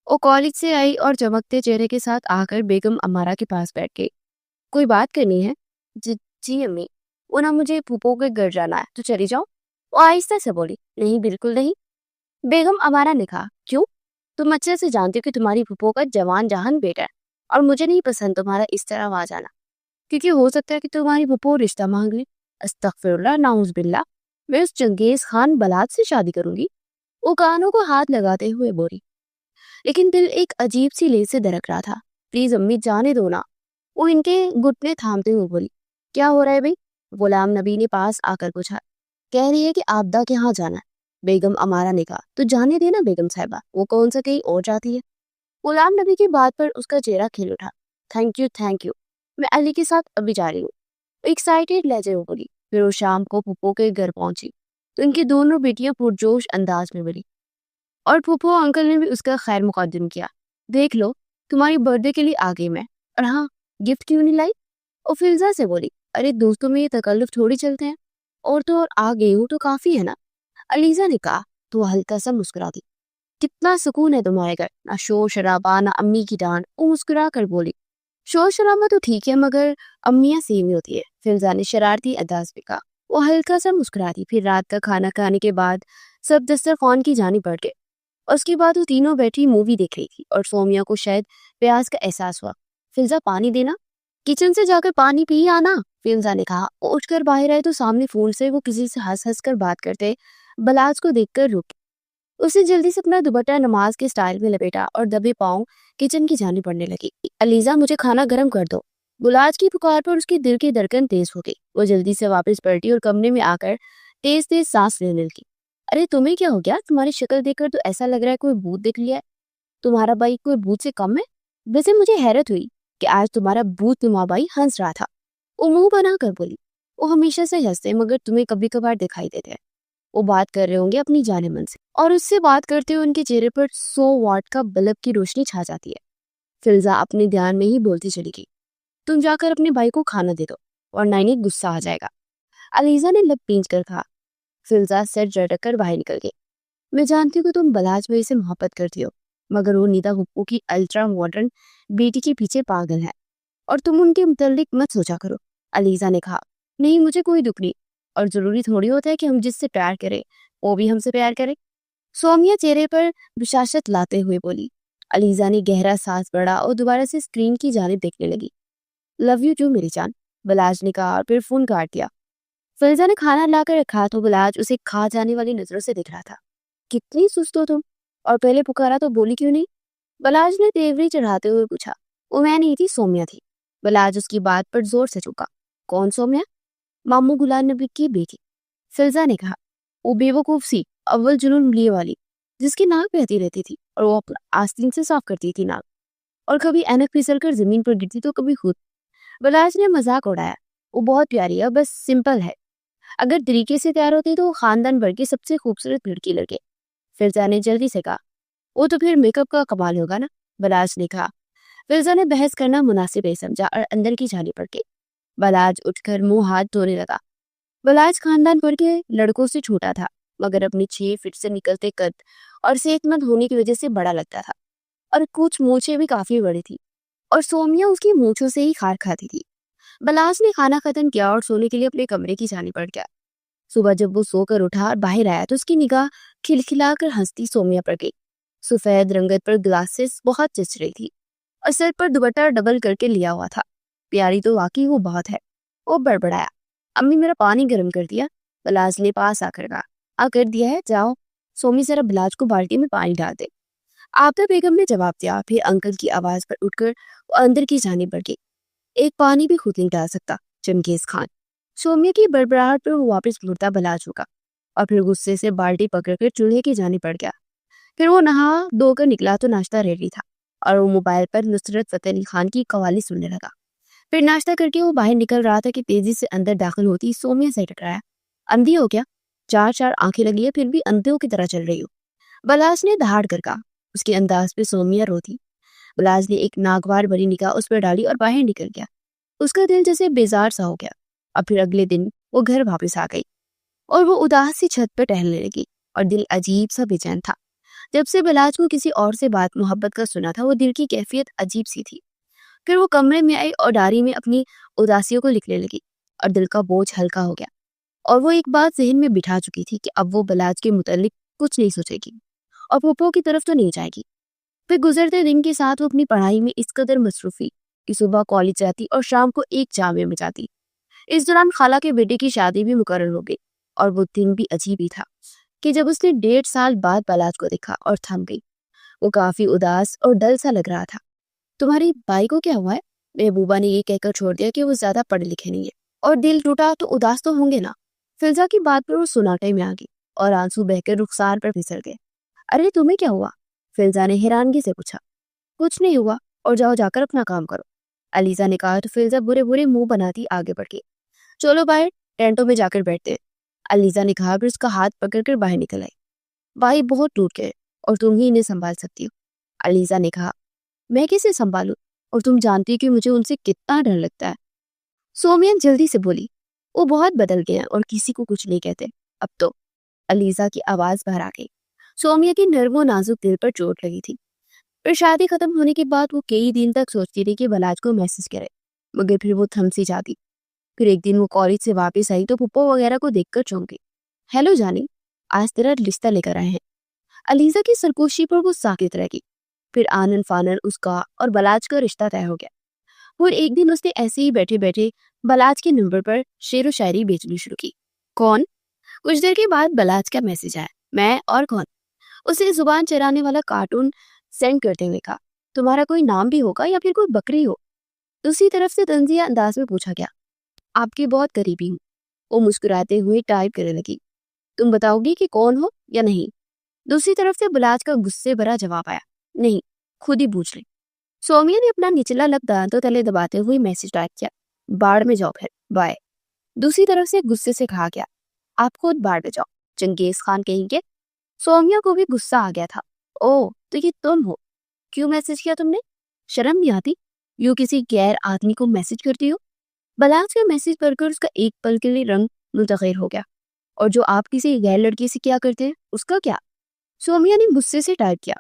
वो कॉलेज से आई और चमकते चेहरे के साथ आकर बेगम अमारा के पास बैठ गई। कोई बात करनी है? जी, जी अम्मी। वो ना मुझे फूफो के घर जाना है, तो चली जाओ। वो आहिस्ता से बोली। नहीं, बिल्कुल नहीं। बेगम अमारा ने कहा, क्यों? तुम अच्छे से जानती हो कि तुम्हारी फूफो का जवान जहान बेटा है, और मुझे नहीं पसंद तुम्हारा इस तरह वहां जाना, क्योंकि हो सकता है कि तुम्हारी फूफो रिश्ता मांग ले। अस्तगफिरुल्लाह, नाउज बिल्ला। मैं उस चंगेज खान बलात से शादी करूंगी? वो कानों को हाथ लगाते हुए बोली। लेकिन दिल एक अजीब सी ले से दरक रहा था। प्लीज अम्मी, जाने दो ना। वो इनके घुटने थामते हुए बोली। क्या हो रहा है भाई? गुलाम नबी ने पास आकर पूछा। कह रही है कि आपदा के यहाँ जाना है। बेगम अमारा ने कहा, तो जाने देना बेगम साहिबा, वो कौन सा कहीं और जाती है। गुलाम नबी की बात पर उसका चेहरा खिल उठा। Thank you, thank you. मैं अली के साथ अभी जा रही हूँ। एक्साइटेड लहजे में बोली। फिर वो शाम को फूफो के घर पहुंची तो इनकी दोनों बेटियां पुरजोश अंदाज में बोली, और फूफो अंकल ने भी उसका खैर मुकद्दम किया। देख लो, तुम्हारी बर्थडे के लिए आ गई मैं। और हाँ, गिफ्ट क्यों नहीं लाई? और फिल्जा से बोली, अरे दोस्तों में ये तकल्लुफ थोड़ी चलते हैं। और तो और आ गई हूँ तो काफी है ना। अलीजा ने कहा तो हल्का सा मुस्कुरा दी। कितना सुकून है तुम्हारे घर, ना शोर शराबा ना अम्मी की डांट। वो मुस्कुरा कर बोली, शोर शराबा तो ठीक है, मगर अम्मियाँ सेम ही होती है। फिल्जा ने शरारती अंदाज में कहा। वो हल्का सा मुस्कुरा दी। फिर रात का खाना खाने के बाद सब दस्तरखान की जानी बढ़ गए। उसके बाद वो तीनों बैठी मूवी देख रही थी और सोमिया को शायद प्यास का एहसास हुआ। फिल्जा, पानी देना। किचन से जाकर पानी पी आना, फिल्जा ने कहा। वो उठकर बाहर आए तो सामने फोन से वो किसी से हंस हंस कर बात करते बलाज को देखकर रुकी। उसने जल्दी से अपना दुपट्टा नमाज के स्टाइल में लपेटा और दबे पांव किचन की जानी पड़ने लगी। अलीजा, मुझे खाना गर्म कर दो। गुलाज की पुकार पर उसके दिल की धड़कन तेज हो गई। वो जल्दी से वापस पलटी और कमरे में आकर तेज तेज सांस लेने लगी। अरे तुम्हें क्या हो गया? तुम्हारी शक्ल देखकर तो ऐसा लग रहा है कोई भूत देख लिया है। तुम्हारा भाई कोई भूत से कम है? वैसे मुझे हैरत हुई कि आज तुम्हारा भूत नुमा भाई हंस रहा था। वो मुंह बना कर बोली। वो हमेशा से हंसते मगर तुम्हें कभी कभार दिखाई देते हैं। वो बात कर रहे होंगे अपनी जाने मन से, और उससे बात करते हुए उनके चेहरे पर 100 वाट का बल्ब की रोशनी छा जाती है। फिल्जा अपने ध्यान में ही बोलती चली गई, तुम जाकर अपने भाई को खाना दे दो, और नहीं गुस्सा आ जाएगा। अलीजा ने लब पींच कर कहा। फिल्जा सर झटक कर बाहर निकल गई। मैं जानती हूँ कि तुम बलाज भाई से मोहब्बत करती हो, मगर वो निदा हुप्पो की अल्ट्रा मॉडर्न बेटी के पीछे पागल है, और तुम उनके मुतल्लिक मत सोचा करो। अलीजा ने कहा, नहीं मुझे कोई दुख नहीं, और जरूरी थोड़ी होता है कि हम जिससे प्यार करें वो भी हमसे प्यार करे। सौम्या चेहरे पर विशासत लाते हुए बोली। अलीजा ने गहरा सांस भरा और दोबारा से स्क्रीन की जानिब देखने लगी। लव यू टू मेरी जान, बलाज ने कहा और फिर फोन काट दिया। फिल्जा ने खाना लाकर रखा तो बलाज उसे खा जाने वाली नजरों से देख रहा था। कितनी सुस्त हो तुम, और पहले पुकारा तो बोली क्यों नहीं? बलाज ने तेवरी चढ़ाते हुए पूछा। वो मैं नहीं थी, सौम्या थी। बलाज उसकी बात पर जोर से चुका। कौन सौम्या? मामू गुलाम नबी की बेटी। फिल्जा ने कहा। वो बेवकूफ सी, अव्वल जुनून लिए वाली, जिसकी नाक बहती रहती थी और वो अपना आस्तीन से साफ करती थी नाक, और कभी ऐनक फिसल कर जमीन पर गिरती तो कभी खुद। बलाज ने मजाक उड़ाया। वो बहुत प्यारी है, बस सिंपल है। अगर तरीके से तैयार होती तो वो खानदान भर की सबसे खूबसूरत लड़की लगे। फिल्जा ने जल्दी से कहा। वो तो फिर मेकअप का कमाल होगा ना, बलाज ने कहा। फिल्जा ने बहस करना मुनासिब नहीं समझा और अंदर की जानी पड़ गई। बलाज उठकर मुंह हाथ धोने लगा। बलाज खानदान भर के लड़कों से छोटा था, मगर अपनी 6 फीट से निकलते कद और सेहतमंद होने की वजह से बड़ा लगता था, और कुछ मूछें भी काफी बड़ी थी, और सोमिया उसकी मूछों से ही खार खाती थी। बलाज ने खाना खत्म किया और सोने के लिए अपने कमरे की जानी पड़ गया। सुबह जब वो सोकर उठा और बाहर आया तो उसकी निगाह खिलखिलाकर हंसती सोमिया पर गई। सफेद रंगत पर ग्लासेस बहुत जच रही थी, और सिर पर दुपट्टा डबल करके लिया हुआ था। प्यारी तो वाकई वो बहुत है। वो बड़बड़ाया। अम्मी, मेरा पानी गर्म कर दिया? बलाज ने पास आकर कहा। कर दिया है, जाओ। सोमी जरा बलाज को बाल्टी में पानी डाल दे। आबदा बेगम ने जवाब दिया। फिर अंकल की आवाज पर उठकर वो अंदर की जानिब बढ़ गई। एक पानी भी खुद नहीं डाल सकता, चंगेज खान। सोमिया की बड़बड़ाहट पर वो वापस मुड़ता बलाज होगा, और फिर गुस्से से बाल्टी पकड़कर चूल्हे की जानिब बढ़ गया। फिर वो नहा धोकर निकला तो नाश्ता रेडी था, और वो मोबाइल पर नुसरत फतेह अली खान की कवाली सुनने लगा। फिर नाश्ता करके वो बाहर निकल रहा था कि तेजी से अंदर दाखिल होती सोमिया से टकराया। अंधी हो क्या? चार चार आंखें लगी है, फिर भी अंधों की तरह चल रही हो, बलाज ने दहाड़ कर कहा। उसके अंदाज पे सोमिया रोती। बलाज ने एक नागवार भरी निगाह उस पर डाली और बाहर निकल गया। उसका दिल जैसे बेजार सा हो गया। और फिर अगले दिन वो घर वापस आ गई, और वो उदास सी छत पर टहलने लगी, और दिल अजीब सा बेचैन था, जब से बलाज को किसी और से बात मोहब्बत का सुना था, वो दिल की कैफियत अजीब सी थी। फिर वो कमरे में आई और डायरी में अपनी उदासियों को लिखने लगी और दिल का बोझ हल्का हो गया। और वो एक बात जहन में बिठा चुकी थी कि अब वो बलाज के मुतालिक कुछ नहीं सोचेगी और पप्पो की तरफ तो नहीं जाएगी। फिर गुजरते दिन के साथ वो अपनी पढ़ाई में इस कदर मसरूफ हुई कि सुबह कॉलेज जाती और शाम को एक जामे में जाती। इस दौरान खाला के बेटे की शादी भी मुकर्रर हो गई और वो दिन भी अजीब ही था कि जब उसने 1.5 साल बाद बलाज को देखा और थम गई। वो काफी उदास और डल सा लग रहा था। तुम्हारी भाई को क्या हुआ है? महबूबा ने ये कहकर छोड़ दिया कि वो ज्यादा पढ़े लिखे नहीं है और दिल टूटा तो उदास तो होंगे ना। फिजा की बात पर वो सुनाटे में आ गई और आंसू बहकर रुखसार पर फिसल गए। अरे तुम्हें क्या हुआ? फिजा ने हैरानगी से पूछा। कुछ नहीं हुआ, और जाओ जाकर अपना काम करो, अलीजा ने कहा तो फिजा बुरे बुरे मुंह बनाती आगे बढ़ गई। चलो बाहर टेंटों में जाकर बैठते हैं, अलीजा ने कहा, फिर उसका हाथ पकड़कर बाहर निकल आई। भाई बहुत टूट गए और तुम ही इन्हें संभाल सकती हो, अलीजा ने कहा। मैं कैसे संभालू, और तुम जानती हो कि मुझे उनसे कितना डर लगता है। सोमिया जल्दी से बोली। वो बहुत बदल गए हैं और किसी को कुछ नहीं कहते अब तो, अलीजा की आवाज बाहर आ गई। सोमिया की नर्म और नाजुक दिल पर चोट लगी थी। फिर शादी खत्म होने के बाद वो कई दिन तक सोचती रही कि बलाज को मैसेज करे, मगर फिर वो थम सी जाती। फिर एक दिन वो कॉलेज से वापस आई तो पुप्पो वगैरह को देखकर चौंक गई। हेलो जानी, आज तेरा रिश्ता लेकर आए हैं। अलीजा की सरगोशी पर वो साकित रह गई। फिर आनन फानन उसका और बलाज का रिश्ता तय हो गया। और एक दिन उसने ऐसे ही बैठे बैठे बलाज के नंबर पर शेर व शायरी बेचनी शुरू की। कौन? कुछ देर के बाद बलाज का मैसेज आया। मैं और कौन? उसे जुबान चराने वाला कार्टून सेंड करते हुए कहा, तुम्हारा कोई नाम भी होगा या फिर कोई बकरी हो? दूसरी तरफ से तंजिया अंदाज में पूछा गया। आपकी बहुत करीबी हूँ, वो मुस्कुराते हुए टाइप करने लगी। तुम बताओगी कि कौन हो या नहीं? दूसरी तरफ से बलाज का गुस्से भरा जवाब आया। नहीं, खुद ही पूछ ले। सोमिया ने अपना निचला लब दांतों तले दबाते हुए मैसेज टाइप किया। बाढ़ में जाओ फिर, बाय। दूसरी तरफ से गुस्से से कहा गया, आप खुद बाढ़ में जाओ, चंगेज खान कहेंगे। सोमिया को भी गुस्सा आ गया था। ओ तो ये तुम हो, क्यों मैसेज किया तुमने? शर्म नहीं आती, यूं किसी गैर आदमी को मैसेज करती हो? बलाज का मैसेज पढ़कर उसका एक पल के लिए रंग मुतगैर हो गया। और जो आप किसी गैर लड़की से क्या करते हैं उसका क्या? सोमिया ने गुस्से से टाइप किया,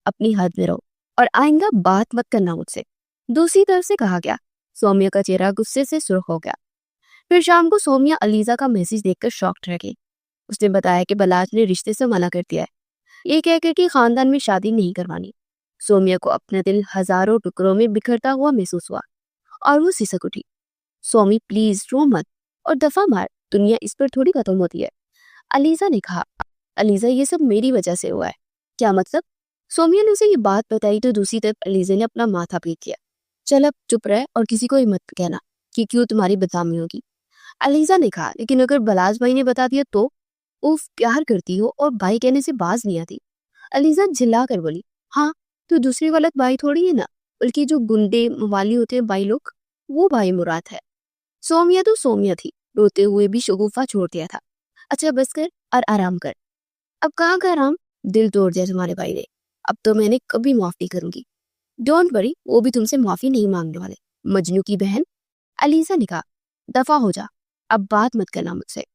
अपनी हद में रहो और आइंदा बात मत करना मुझसे। दूसरी तरफ से कहा गया। सोमिया का चेहरा गुस्से से सुर्ख हो गया। फिर शाम को सोमिया अलीजा का मैसेज देखकर शॉक्ड रह गई। उसने बताया कि बलाज ने रिश्ते से मना कर दिया है, ये कहकर कि खानदान में शादी नहीं करवानी। सोमिया को अपना दिल हजारों टुकड़ों में बिखरता हुआ महसूस हुआ और वो सिसक उठी। सोमी प्लीज रो मत और दफा मार, दुनिया इस पर थोड़ी खत्म होती है, अलीजा ने कहा। अलीजा ये सब मेरी वजह से हुआ है। क्या मतलब? सोमिया ने उसे ये बात बताई तो दूसरी तरफ अलीजा ने अपना माथा पीट लिया। चल अब चुप रह और किसी को ही मत कहना कि क्यों तुम्हारी बदनामी होगी, अलीजा ने कहा। लेकिन अगर बलाज भाई ने बता दिया तो? उफ, प्यार करती हो और भाई कहने से बाज नहीं आती, अलीजा झिल्ला कर बोली। हाँ तो दूसरी वाला भाई थोड़ी है ना, बल्कि जो गुंडे मवाली होते हैं भाई लोग, वो भाई मुराद है। सोमिया तो सोमिया थी, रोते हुए भी शगुफा छोड़ दिया था। अच्छा बस कर और आराम कर। अब कहाँ का आराम, दिल तोड़ दिया तुम्हारे भाई ने, अब तो मैंने कभी माफ नहीं करूंगी। डोंट वरी, वो भी तुमसे माफी नहीं मांगने वाले, मजनू की बहन, अलीजा ने कहा। दफा हो जा, अब बात मत करना मुझसे,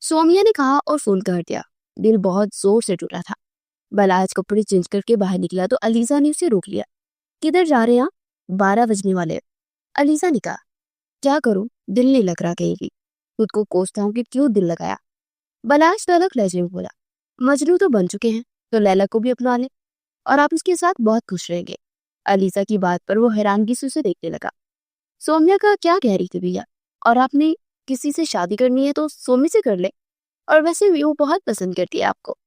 सोमिया ने कहा और फोन कर दिया। दिल बहुत जोर से टूटा था। बलाज कपड़े चेंज करके बाहर निकला तो अलीजा ने उसे रोक लिया। किधर जा रहे हैं आप? 12 बजने वाले हैं। अलीजा ने कहा। क्या करूं, दिल नहीं लग रहा कहेगी, खुद को कोसता हूं कि क्यों दिल लगाया। बलाज तलक लहजे में बोला, मजनू तो बन चुके हैं तो लैला को भी अपना ले और आप उसके साथ बहुत खुश रहेंगे। अलीजा की बात पर वो हैरानगी से उसे देखने लगा। सोमिया का क्या कह रही थी भैया, और आपने किसी से शादी करनी है तो सोमी से कर ले, और वैसे भी वो बहुत पसंद करती है आपको।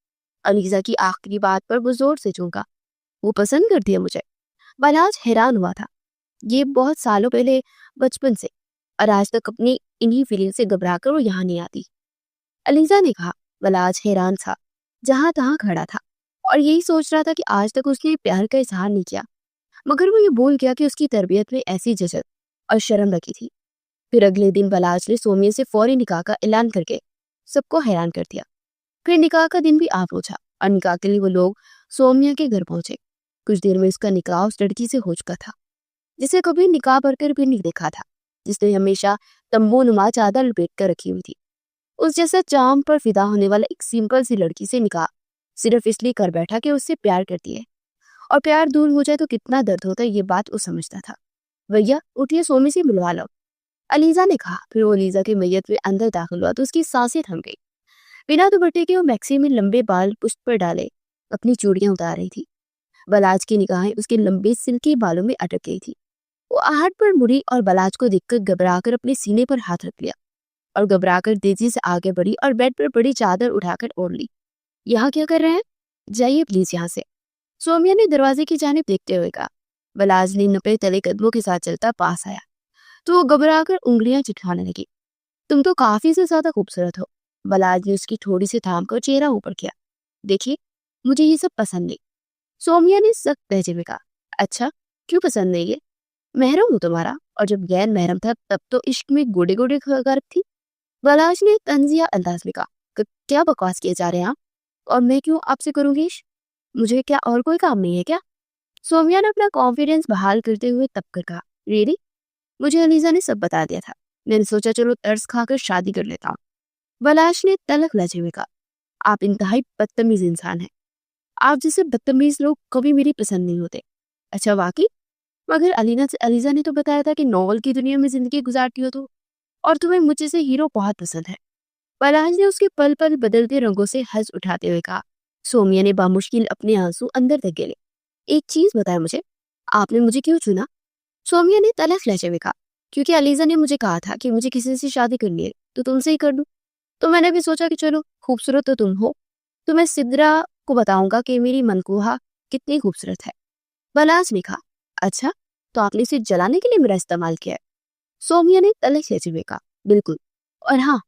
अलीजा की आखिरी बात पर वो जोर से चौंका। वो पसंद करती है मुझे? बलाज हैरान हुआ था। ये बहुत सालों पहले, बचपन से, और आज तक अपनी इन्हीं फीलिंग से घबराकर वो यहाँ नहीं आती, अलीजा ने कहा। बलाज हैरान था, जहां तहां खड़ा था और यही सोच रहा था कि आज तक उसने प्यार का इजहार नहीं किया, मगर वो ये भूल गया कि उसकी तरबियत में ऐसी झिझक और शर्म रखी थी। फिर अगले दिन बलाज ने सोमिया से फौरी निकाह का ऐलान करके सबको हैरान कर दिया। फिर निकाह का दिन भी आ पहुंचा और निकाह के लिए वो लोग सोमिया के घर पहुंचे। कुछ देर में उसका निकाह उस लड़की से हो चुका था जिसे कभी निकाह भरकर भी नहीं देखा था, जिसने हमेशा तंबू नुमा चादर लपेट कर रखी हुई थी। उस जैसा चाम पर फिदा होने वाला एक सिंपल सी लड़की से निकाह सिर्फ इसलिए कर बैठा कि उससे प्यार करती है, और प्यार दूर हो जाए तो कितना दर्द होता है ये बात वो समझता था। भैया उठिए, सोमी से मिलवा लो, अलीजा ने कहा। फिर वो अलीजा की मैयत में अंदर दाखिल हुआ तो उसकी सांसें थम गई। बिना दुपट्टे के वो मैक्सी में लंबे बाल पुष्ट पर डाले अपनी चूड़ियां उतार रही थी। बलाज की निगाहें उसके लंबे सिल्की बालों में अटक गई थी। वो आहट पर मुड़ी और बलाज को देखकर घबराकर अपने सीने पर हाथ रख लिया और घबराकर तेजी से आगे बढ़ी और बेड पर बड़ी चादर उठाकर ओढ़ ली। यहाँ क्या कर रहे हैं? जाइए प्लीज यहाँ से, सोमिया ने दरवाजे की जानिब देखते हुए कहा। बलाज ने नपे तले कदमों के साथ चलता पास आया तो वो घबराकर उंगलियां चिटकाने लगी। तुम तो काफी से ज्यादा खूबसूरत हो। बलाज ने उसकी थोड़ी सी थाम कर चेहरा ऊपर किया। देखिए, मुझे ये सब पसंद नहीं, सोमिया ने सख्त लहजे में कहा। अच्छा, क्यों पसंद नहीं है? महरम हूं तुम्हारा, और जब गैर महरम था तब तो इश्क में गोडे गोडे गर्भ थी। बलाज ने तंजिया अंदाज में कहा। क्या बकवास किए जा रहे हैं आप? और मैं क्यों आपसे करूंगी इश्क? मुझे क्या और कोई काम नहीं है क्या? सोमिया ने अपना कॉन्फिडेंस बहाल करते हुए तब कर कहा। रियली? मुझे अलीजा ने सब बता दिया था। मैंने सोचा चलो तरस खाकर शादी कर लेता हूँ। बलाश ने तलख लहजे में कहा। आप इंतहाई बदतमीज इंसान हैं। आप जैसे बदतमीज लोग कभी मेरी पसंद नहीं होते। अच्छा वाकई? मगर अलीजा ने तो बताया था कि नॉवल की दुनिया में जिंदगी गुजारती हो तो, और तुम्हें मुझे से हीरो बहुत पसंद है। बलाज ने उसके पल पल बदलते रंगों से हंस उठाते हुए कहा। सोमिया ने बामुश्किल अपने आंसू अंदर तक गिले। एक चीज बताया मुझे, आपने मुझे क्यों चुना? सोमिया ने तलख लहजे में कहा। क्योंकि अलीजा ने मुझे कहा था कि मुझे किसी से शादी करनी है तो तुमसे ही कर दूं। तो मैंने भी सोचा कि चलो, खूबसूरत तो तुम हो, तो मैं सिद्रा को बताऊंगा कि मेरी मनकूहा कितनी खूबसूरत है। बलाज ने कहा। अच्छा, तो आपने इसे जलाने के लिए मेरा इस्तेमाल किया है? सोमिया ने तलख लहजे में कहा। बिल्कुल, और हाँ,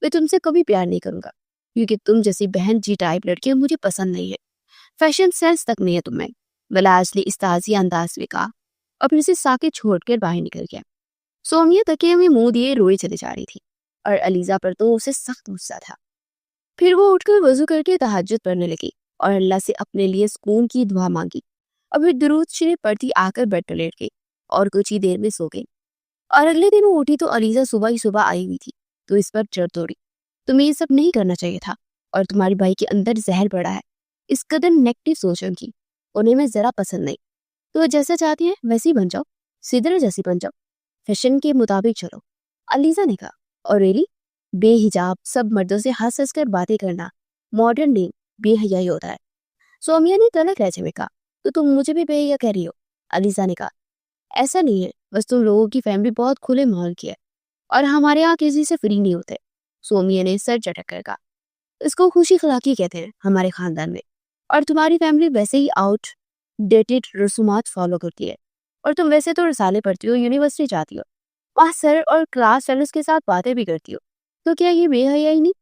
मैं तुमसे कभी प्यार नहीं करूंगा क्योंकि तुम जैसी बहन जी टाइप लड़कियां मुझे पसंद नहीं है। फैशन सेंस तक नहीं है तुम्हें। बलाज ने इस्ताजी अंदाज में कहा और फिर से साके छोड़कर बाहर निकल गया। सोमिया तकिए में मुंह दिए रोए चली जा रही थी और अलीजा पर तो उसे सख्त गुस्सा था। फिर वो उठकर वजू करके तहज्जुद पढ़ने लगी और अल्लाह से अपने लिए सुकून की दुआ मांगी और फिर दुरूद शरीफ पढ़ती आकर बेड पर लेट गई और कुछ ही देर में सो गई। और अगले दिन वो उठी तो अलीजा सुबह ही सुबह आई हुई थी तो इस पर चढ़ दौड़ी। तुम्हें ये सब नहीं करना चाहिए था, और तुम्हारे भाई के अंदर जहर पड़ा है इस कदर नेगेटिव सोचों की। उन्हें मैं जरा पसंद नहीं। तो जैसा चाहती है वैसी बन जाओ, सिदरा जैसी बन जाओ, फैशन के मुताबिक चलो, अलीजा ने कहा। और रेली, बेहिजाब सब मर्दों से हंस हंस कर बातें करना मॉडर्न नहीं, बेहयाई होता है। सोमिया ने तलक लहजे में कहा। तो तुम मुझे भी बेहया कह रही हो? अलीजा ने कहा। ऐसा नहीं है, बस तुम लोगों की फैमिली बहुत खुले माहौल की है और हमारे यहाँ किसी से फ्री नहीं होते। सोमिया ने सर झटक कर कहा। इसको खुशी खलाकी कहते हैं हमारे खानदान में, और तुम्हारी फैमिली वैसे ही आउट डेटेड रसूमात फॉलो करती है। और तुम वैसे तो रसाले पढ़ती हो, यूनिवर्सिटी जाती हो, वहाँ सर और क्लास फेलोज के साथ बातें भी करती हो, तो क्या ये बेहयाई नहीं?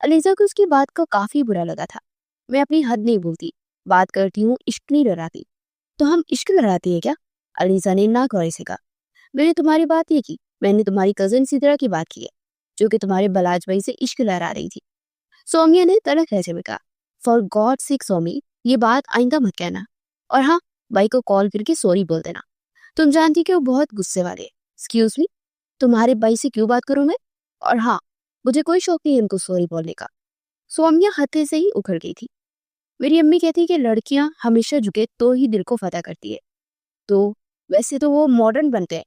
अलीजा को उसकी बात का काफी बुरा लगा था। मैं अपनी हद नहीं भूलती, बात करती हूँ, इश्क नहीं डराती। तो हम इश्क लड़ाती है क्या? अलीजा ने ना गौर से कहा। मैंने तुम्हारी बात ये की, मैंने तुम्हारी कजन सिद्रा की बात की है जो कि तुम्हारे बलाज भाई से इश्क लहरा रही थी। सोमिया ने तलख लहजे में कहा। फॉर गॉड सेक सोमी, ये बात आइंदा मत कहना। और हाँ, भाई को कॉल करके सॉरी बोल देना। तुम जानती कि वो बहुत गुस्से वाले हैं। एक्सक्यूज मी, तुम्हारे भाई से क्यों बात करूं मैं? और हाँ, मुझे कोई शौक नहीं है इनको सॉरी बोलने का। सोमिया हत्थे से ही उखड़ गई थी। मेरी अम्मी कहती कि लड़कियां हमेशा झुके तो ही दिल को फतह करती है। तो वैसे तो वो मॉडर्न बनते हैं,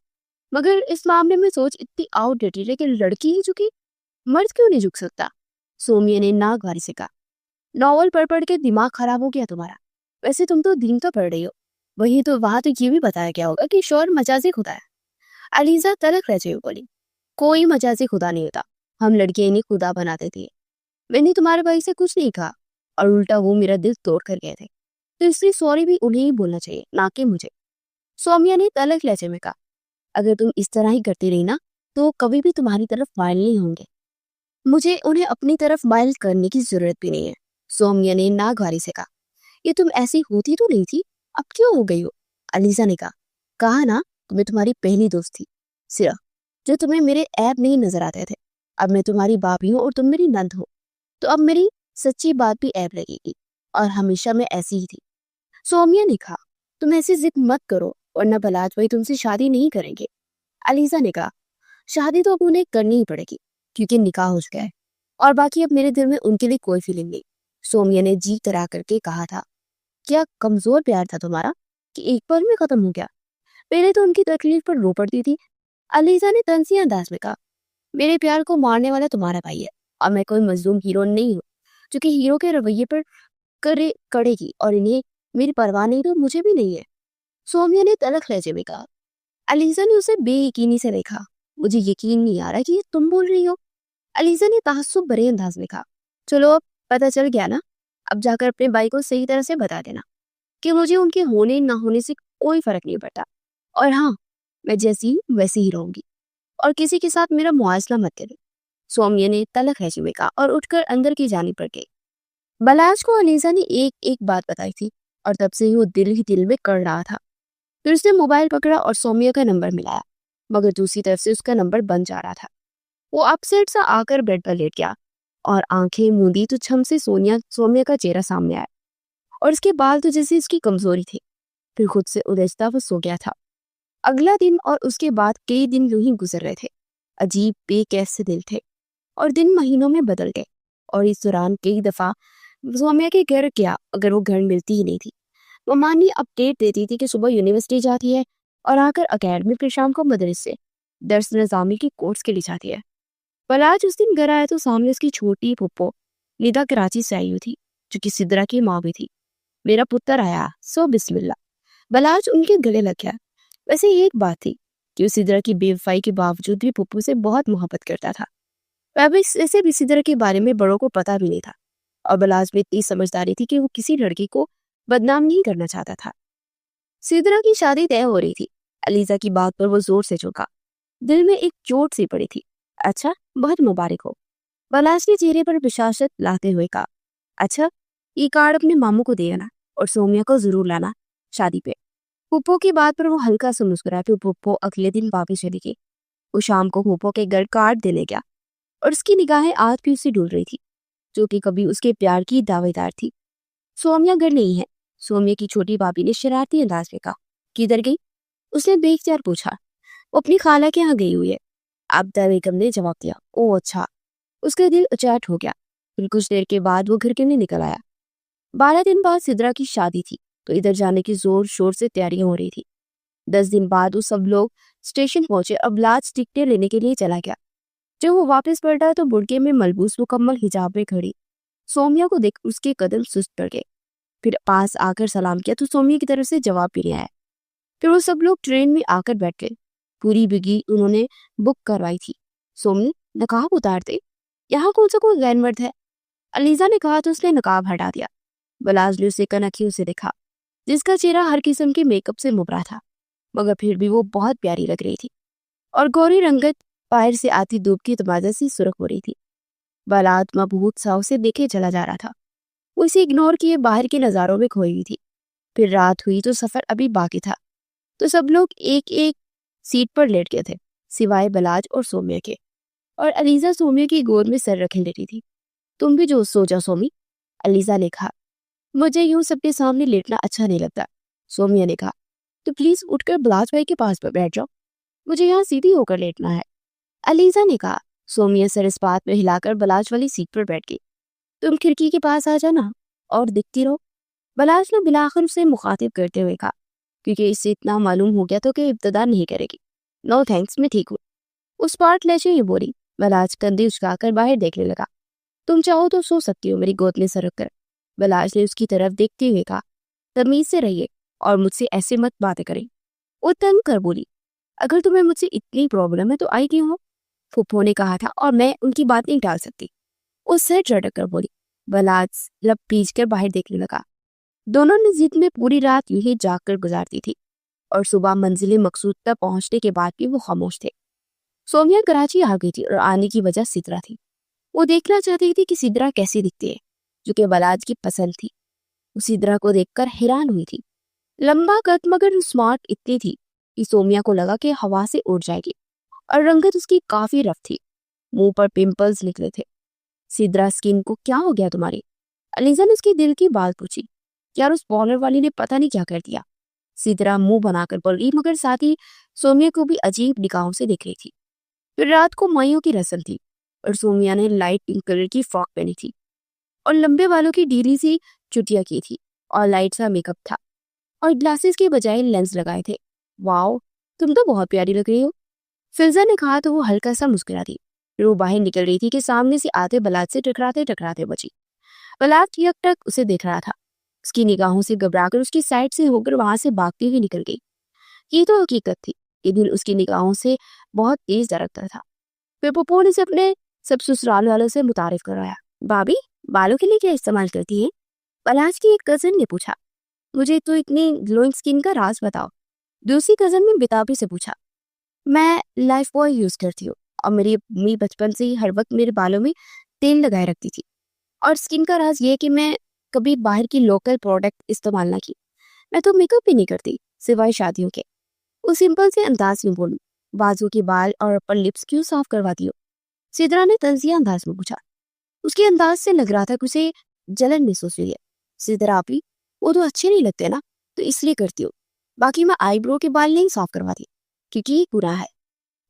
मगर इस मामले में सोच इतनी आउटडेटेड है कि लड़की ही झुकी, मर्द क्यों नहीं झुक सकता? सोमिया ने नागवारी से कहा। नॉवल पढ़ पढ़ के दिमाग खराब हो गया तुम्हारा। वैसे तुम तो दीन तो पढ़ रही हो, वही तो वहां तो ये भी बताया गया होगा कि शौहर मजाजी खुदा है। अलीजा तलक लहजे में बोली। कोई मजाजी खुदा नहीं होता, हम लड़कियां इन्हें खुदा बना देती है। मैंने तुम्हारे भाई से कुछ नहीं कहा, और उल्टा वो मेरा दिल तोड़ कर गए थे, तो इसलिए सॉरी भी उन्हें ही बोलना चाहिए, ना कि मुझे। सोमिया ने तलक लहजे में कहा। अगर तुम इस तरह ही करती रही ना तो कभी भी तुम्हारी तरफ माइल नहीं होंगे। मुझे उन्हें अपनी तरफ माइल करने की जरूरत भी नहीं है। सोमिया ने नागवारी से कहा। ये तुम ऐसी होती तो नहीं थी, अब क्यों हो गई हो? अलीजा ने कहा ना, तुम्हें तुम्हारी पहली दोस्त थी सिर्फ, जो तुम्हें मेरे ऐब नहीं नजर आते थे। अब मैं तुम्हारी भाभी हूँ और तुम मेरी नंद हो, तो अब मेरी सच्ची बात भी ऐब लगेगी, और हमेशा मैं ऐसी ही थी। सोमिया ने कहा। तुम ऐसी जिद मत करो, वरना बलाज भाई तुमसे शादी नहीं करेंगे। अलीजा ने कहा। शादी तो अब उन्हें करनी ही पड़ेगी क्योंकि निकाह हो चुका है, और बाकी अब मेरे दिल में उनके लिए कोई फीलिंग नहीं। सोमिया ने जी करा करके कहा था। क्या कमजोर प्यार था तुम्हारा कि एक पल में खत्म हो गया? पहले तो उनकी तकलीफ पर रो पड़ती थी। अलीजा ने तंसी अंदाज में कहा, मेरे प्यार को मारने वाला तुम्हारा भाई है और मैं कोई मजलूम हीरो नहीं हूँ जो कि हीरो के रवैये पर करे कड़ेगी, और इन्हें मेरी परवाह नहीं तो मुझे भी नहीं है। सोमिया ने तलख लहजे में कहा। अलीजा ने उसे बेयकीनी से देखा। मुझे यकीन नहीं आ रहा कि ये तुम बोल रही हो। अलीजा ने ताज्जुब भरे अंदाज में कहा, चलो अब पता चल गया ना, अब जाकर अपने भाई को सही तरह से बता देना कि मुझे उनके होने ना होने से कोई फर्क नहीं पड़ता, और हाँ, मैं जैसी हूँ वैसी ही रहूंगी, और किसी के साथ मेरा मुआवजा मत करे। सौम्य ने तलख है में कहा और उठकर अंदर की जानी पड़ गई। बलाज को अलीजा ने एक एक बात बताई थी और तब से ही वो दिल ही दिल में कर रहा था। फिर उसने मोबाइल पकड़ा और सौम्य का नंबर मिलाया, मगर दूसरी तरफ से उसका नंबर बंद जा रहा था। वो अपसेट सा आकर बेड पर लेट गया और आंखें मूंदी तो छम से सौम्य का चेहरा सामने आया, और उसके बाल तो जैसे इसकी कमजोरी थी। फिर खुद से उलझता वो सो गया था। अगला दिन और उसके बाद कई दिन यूं ही गुजर रहे थे। अजीब बेकैफ से दिल थे और दिन महीनों में बदल गए। और इस दौरान कई दफा सौम्या के घर गया, अगर वो घर मिलती ही नहीं थी। वो मानी अपडेट देती थी कि सुबह यूनिवर्सिटी जाती है और आकर अकेडमी, फिर शाम को मदरसे दर्स निजामी की कोर्स के लिए जाती है। पर आज उस दिन घर आया तो सामने उसकी छोटी पुप्पो निदा कराची से आई हुई थी, जो कि सिद्रा की माँ भी थी। मेरा पुत्र आया, सो बिस्मिल्लाह। बलाज उनके गले लग गया। वैसे एक बात थी कि उस सिद्रा की बेवफाई के बावजूद भी पुप्पो से बहुत मोहब्बत करता था। वैसे भी सिद्रा के बारे में बड़ों को पता भी नहीं था, और बलाज में इतनी समझदारी थी कि वो किसी लड़की को बदनाम नहीं करना चाहता था। सिद्रा की शादी तय हो रही थी। अलीजा की बात पर वो जोर से चौंका। दिल में एक चोट सी पड़ी थी। अच्छा, बहुत मुबारक हो। बलाज के चेहरे पर विशासत लाते हुए कहा, अच्छा, ये कार्ड अपने मामू को दे आना और सौम्या को जरूर लाना शादी पे। पुप्पो की बात पर वो हल्का सा मुस्कुराया। फिर पुप्पो अगले दिन वापिस चली गई। वो शाम को पुप्पो के घर कार्ड देने गया और उसकी निगाहें आज भी उसे ढूंढ रही थी, जो कि कभी उसके प्यार की दावेदार थी। सौम्या घर नहीं है। सौम्या की छोटी भाभी ने शरारती अंदाज में कहा। किधर गई? उसने बेख्तियार पूछा। वो अपनी खाला के यहाँ गई हुई है, आबदा बेगम ने जवाब दिया। ओ अच्छा। उसका दिल उचाट हो गया। फिर कुछ देर के बाद वो घर के लिए निकल आया। 12 दिन बाद सिद्रा की शादी थी, तो इधर जाने की जोर शोर से तैयारियां हो रही थी। 10 दिन बाद वो सब लोग स्टेशन पहुंचे। अब लाज टिकटें लेने के लिए चला गया। जब वो वापस पलटा तो बुड़के में मलबूस मुकम्मल हिजाब में खड़ी सौम्या को देख उसके कदम सुस्त पड़ गए। फिर पास आकर सलाम किया तो सौम्या की तरफ से जवाब भी नहीं आया। फिर वो सब लोग ट्रेन में आकर बैठ गए। पूरी बिगी उन्होंने बुक करवाई थी। सोमी, नकाब उतार दे, यहाँ कौन सा कोई गैर मर्द है? अलीजा ने कहा तो उसने नकाब हटा दिया। बलाज ने उसे कनखियों से देखा, जिसका चेहरा हर किस्म के मेकअप से मुबरा था, मगर फिर भी वो बहुत प्यारी लग रही थी, और गौरी रंगत बाहर से आती धूप की तमाजा सी सुर्ख हो रही थी। बलाद मबहूत सा उसे देखे चला जा रहा था। वो इसे इग्नोर किए बाहर के नजारों में खोई हुई थी। फिर रात हुई तो सफर अभी बाकी था, तो सब लोग एक एक सीट पर लेट गए थे, सिवाय बलाज और सौम्या के। और अलीजा सौम्या की गोद में सर रखे लेटी थी। तुम भी जो सो जाओ सोमी, अलीजा ने कहा। मुझे यूं सबके सामने लेटना अच्छा नहीं लगता, सौम्या ने कहा। तो प्लीज उठकर बलाज भाई के पास पर बैठ जाओ, मुझे यहाँ सीधी होकर लेटना है, अलीजा ने कहा। सौम्या सर इस बात में हिलाकर बलाज वाली सीट पर बैठ गई। तुम खिड़की के पास आ जाना और दिखती रहो, बलाज ने बिलाखिर उसे मुखातिब करते हुए कहा, क्योंकि इससे इतना मालूम हो गया तो कि इब्तदा नहीं करेगी। नो थैंक्स, मैं ठीक हूँ, उस पार्ट लहजे ये बोली। बलाज कंधे उचकाकर बाहर देखने लगा। तुम चाहो तो सो सकती हो मेरी गोद में सरक कर, बलाज ने उसकी तरफ देखते हुए कहा। तमीज से रहिए और मुझसे ऐसे मत बातें करें, वो तंग कर बोली। अगर तुम्हें मुझसे इतनी प्रॉब्लम है तो आई क्यों हो? फुप्पो ने कहा था और मैं उनकी बात नहीं टाल सकती, वो सर झटक कर बोली। बलाज लब पीच कर बाहर देखने लगा। दोनों ने जिद में पूरी रात यूं ही जाग कर गुजारती थी, और सुबह मंजिल मकसूद तक पहुंचने के बाद भी वो खामोश थे। सौम्या कराची आ गई थी और आने की वजह सिद्रा थी। वो देखना चाहती थी कि सिद्रा कैसी दिखती है, जो कि बलाज की पसंद थी। वो सिद्रा को देखकर हैरान हुई थी। लंबा कद मगर स्मार्ट इतनी थी कि सौम्या को लगा कि हवा से उड़ जाएगी, और रंगत उसकी काफी रफ थी। मुंह पर पिंपल्स निकले थे। सिद्रा, स्किन को क्या हो गया तुम्हारी? अलीजा ने उसके दिल की बात पूछी। यार, उस बॉलर वाली ने पता नहीं क्या कर दिया, सिद्रा मुंह बनाकर बोल रही, मगर साथ ही सौम्या को भी अजीब निगाहों से देख रही थी। फिर रात को माइयों की रस्म थी और सौम्या ने लाइट पिंक कलर की फ्रॉक पहनी थी। और लंबे बालों की ढीली सी चुटिया की थी और लाइट सा मेकअप था और ग्लासेस के बजाय लेंस लगाए थे। वाओ, तुम तो बहुत प्यारी लग रही हो, फिजा ने कहा तो वो हल्का सा मुस्कुरा दी। फिर वो बाहर निकल रही थी कि सामने से आते बलात से टकराते टकराते बची। बलात यकटक उसे देख रहा था। उसकी निगाहों से घबराकर उसकी साइड से होकर वहां से भागती हुई निकल गई। ये तो हकीकत थी, ये दिल उसकी निगाहों से बहुत तेज दरकता था। फिर पप्पू ने उसे अपने सब ससुराल वालों से मुतारिफ करवाया। भाभी, बालों के लिए क्या इस्तेमाल करती है? पलाश की एक कजन ने पूछा। मुझे तो इतनी ग्लोइंग स्किन का राज बताओ, दूसरी कजन ने बेताबी से पूछा। मैं लाइफ बॉय यूज करती हूँ और मेरी मम्मी बचपन से ही हर वक्त मेरे बालों में तेल लगाए रखती थी। और स्किन का राज ये है कि मैं कभी बाहर की लोकल प्रोडक्ट इस्तेमाल ना की। मैं तो मेकअप भी नहीं करती सिवाय शादियों के। वो सिंपल से अंदाज में बोली। बाजू के बाल और अपर लिप्स क्यों साफ करवाती हो? सिद्रा ने तंजिया अंदाज में पूछा। उसके अंदाज से लग रहा था कि उसे जलन महसूस हुई है। सिद्रा आपी, वो तो अच्छे नहीं लगते ना, तो इसलिए करती हूँ। बाकी मैं आईब्रो के बाल नहीं साफ करवाती क्योंकि ये बुरा है।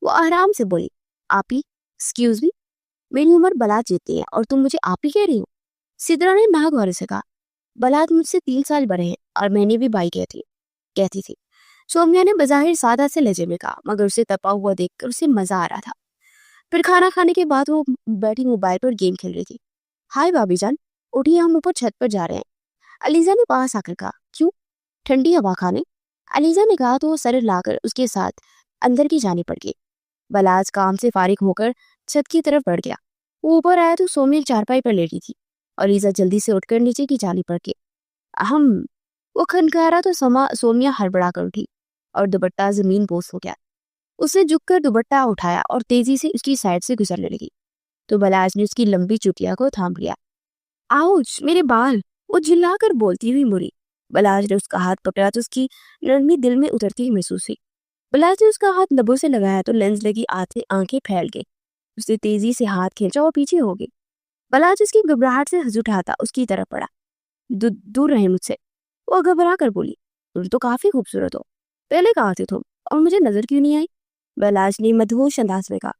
वो आराम से बोली। आपी, एक्सक्यूज मी, मेरी उम्र बलात जितनी है और तुम मुझे आपी कह रही हो? सिद्रा ने नाक वाले से कहा। बलात मुझसे 3 साल बड़े हैं और मैंने भी बाई कहती थी। सौम्या ने बजाहिर सादा से लहजे में कहा, मगर उसे तपा हुआ देखकर उसे मजा आ रहा था। फिर खाना खाने के बाद वो बैठी मोबाइल पर गेम खेल रही थी। हाय भाभी जान, उठिए, हम ऊपर छत पर जा रहे हैं। अलीजा ने पास आकर कहा। क्यों? ठंडी हवा खाने, अलीजा ने कहा तो वो सर लाकर उसके साथ अंदर की जाने पड़ गई। बलाज काम से फारिग होकर छत की तरफ बढ़ गया। वो ऊपर आया तो सौम्या चारपाई पर लेटी थी और लीजा जल्दी से उठकर नीचे की जाने पड़ गई। अहम, वो खनकारा तो सौम्या हड़बड़ा कर उठी और दुपट्टा जमीन बोस हो गया। उसने झुककर दुपट्टा उठाया और तेजी से उसकी साइड से गुजरने लगी तो बलाज ने उसकी लंबी चुटिया को थाम लिया। आउच, मेरे बाल, वो चिल्लाकर बोलती हुई मुड़ी। बलाज ने उसका हाथ पकड़ा तो उसकी नरमी दिल में उतरती हुई महसूस हुई। बलाज ने उसका हाथ लबों से लगाया तो लेंस लगी आंखें फैल गई। उसने तेजी से हाथ खींचा और पीछे हो गई। बलाज उसकी घबराहट से हंस उठाता उसकी तरफ पड़ा। दूर रहे मुझसे, वो घबरा कर बोली। तुम तो काफी खूबसूरत हो, पहले कहाँ थे तुम और मुझे नजर क्यों नहीं आई? बलाज ने मदहोश अंदाज में कहा।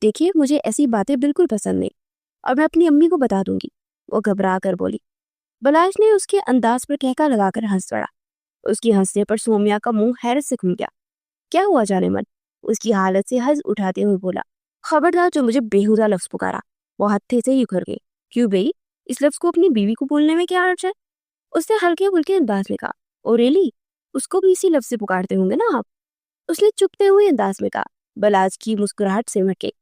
देखिए, मुझे ऐसी बातें बिल्कुल पसंद नहीं और मैं अपनी अम्मी को बता दूंगी, वो घबरा कर बोली। बलाज ने उसके अंदाज पर कहका लगाकर हंस पड़ा। उसकी हंसने पर सोमिया का मुंह हैरत से खुल गया। क्या हुआ जाने मन? उसकी हालत से हंस उठाते हुए बोला। खबरदार जो मुझे बेहुदा लफ्ज पुकारा। वो हत्थे से ही उखड़ गई। क्यों बई, इस लफ्ज को अपनी बीवी को बोलने में क्या अर्थ है? उसने हल्के फुल्के अंदाज में कहा। ओ रियली, उसको भी इसी लफ्ज से पुकारते होंगे ना आप? उसने चुपते हुए अंदाज में कहा। बलाज की मुस्कुराहट सिमट गई।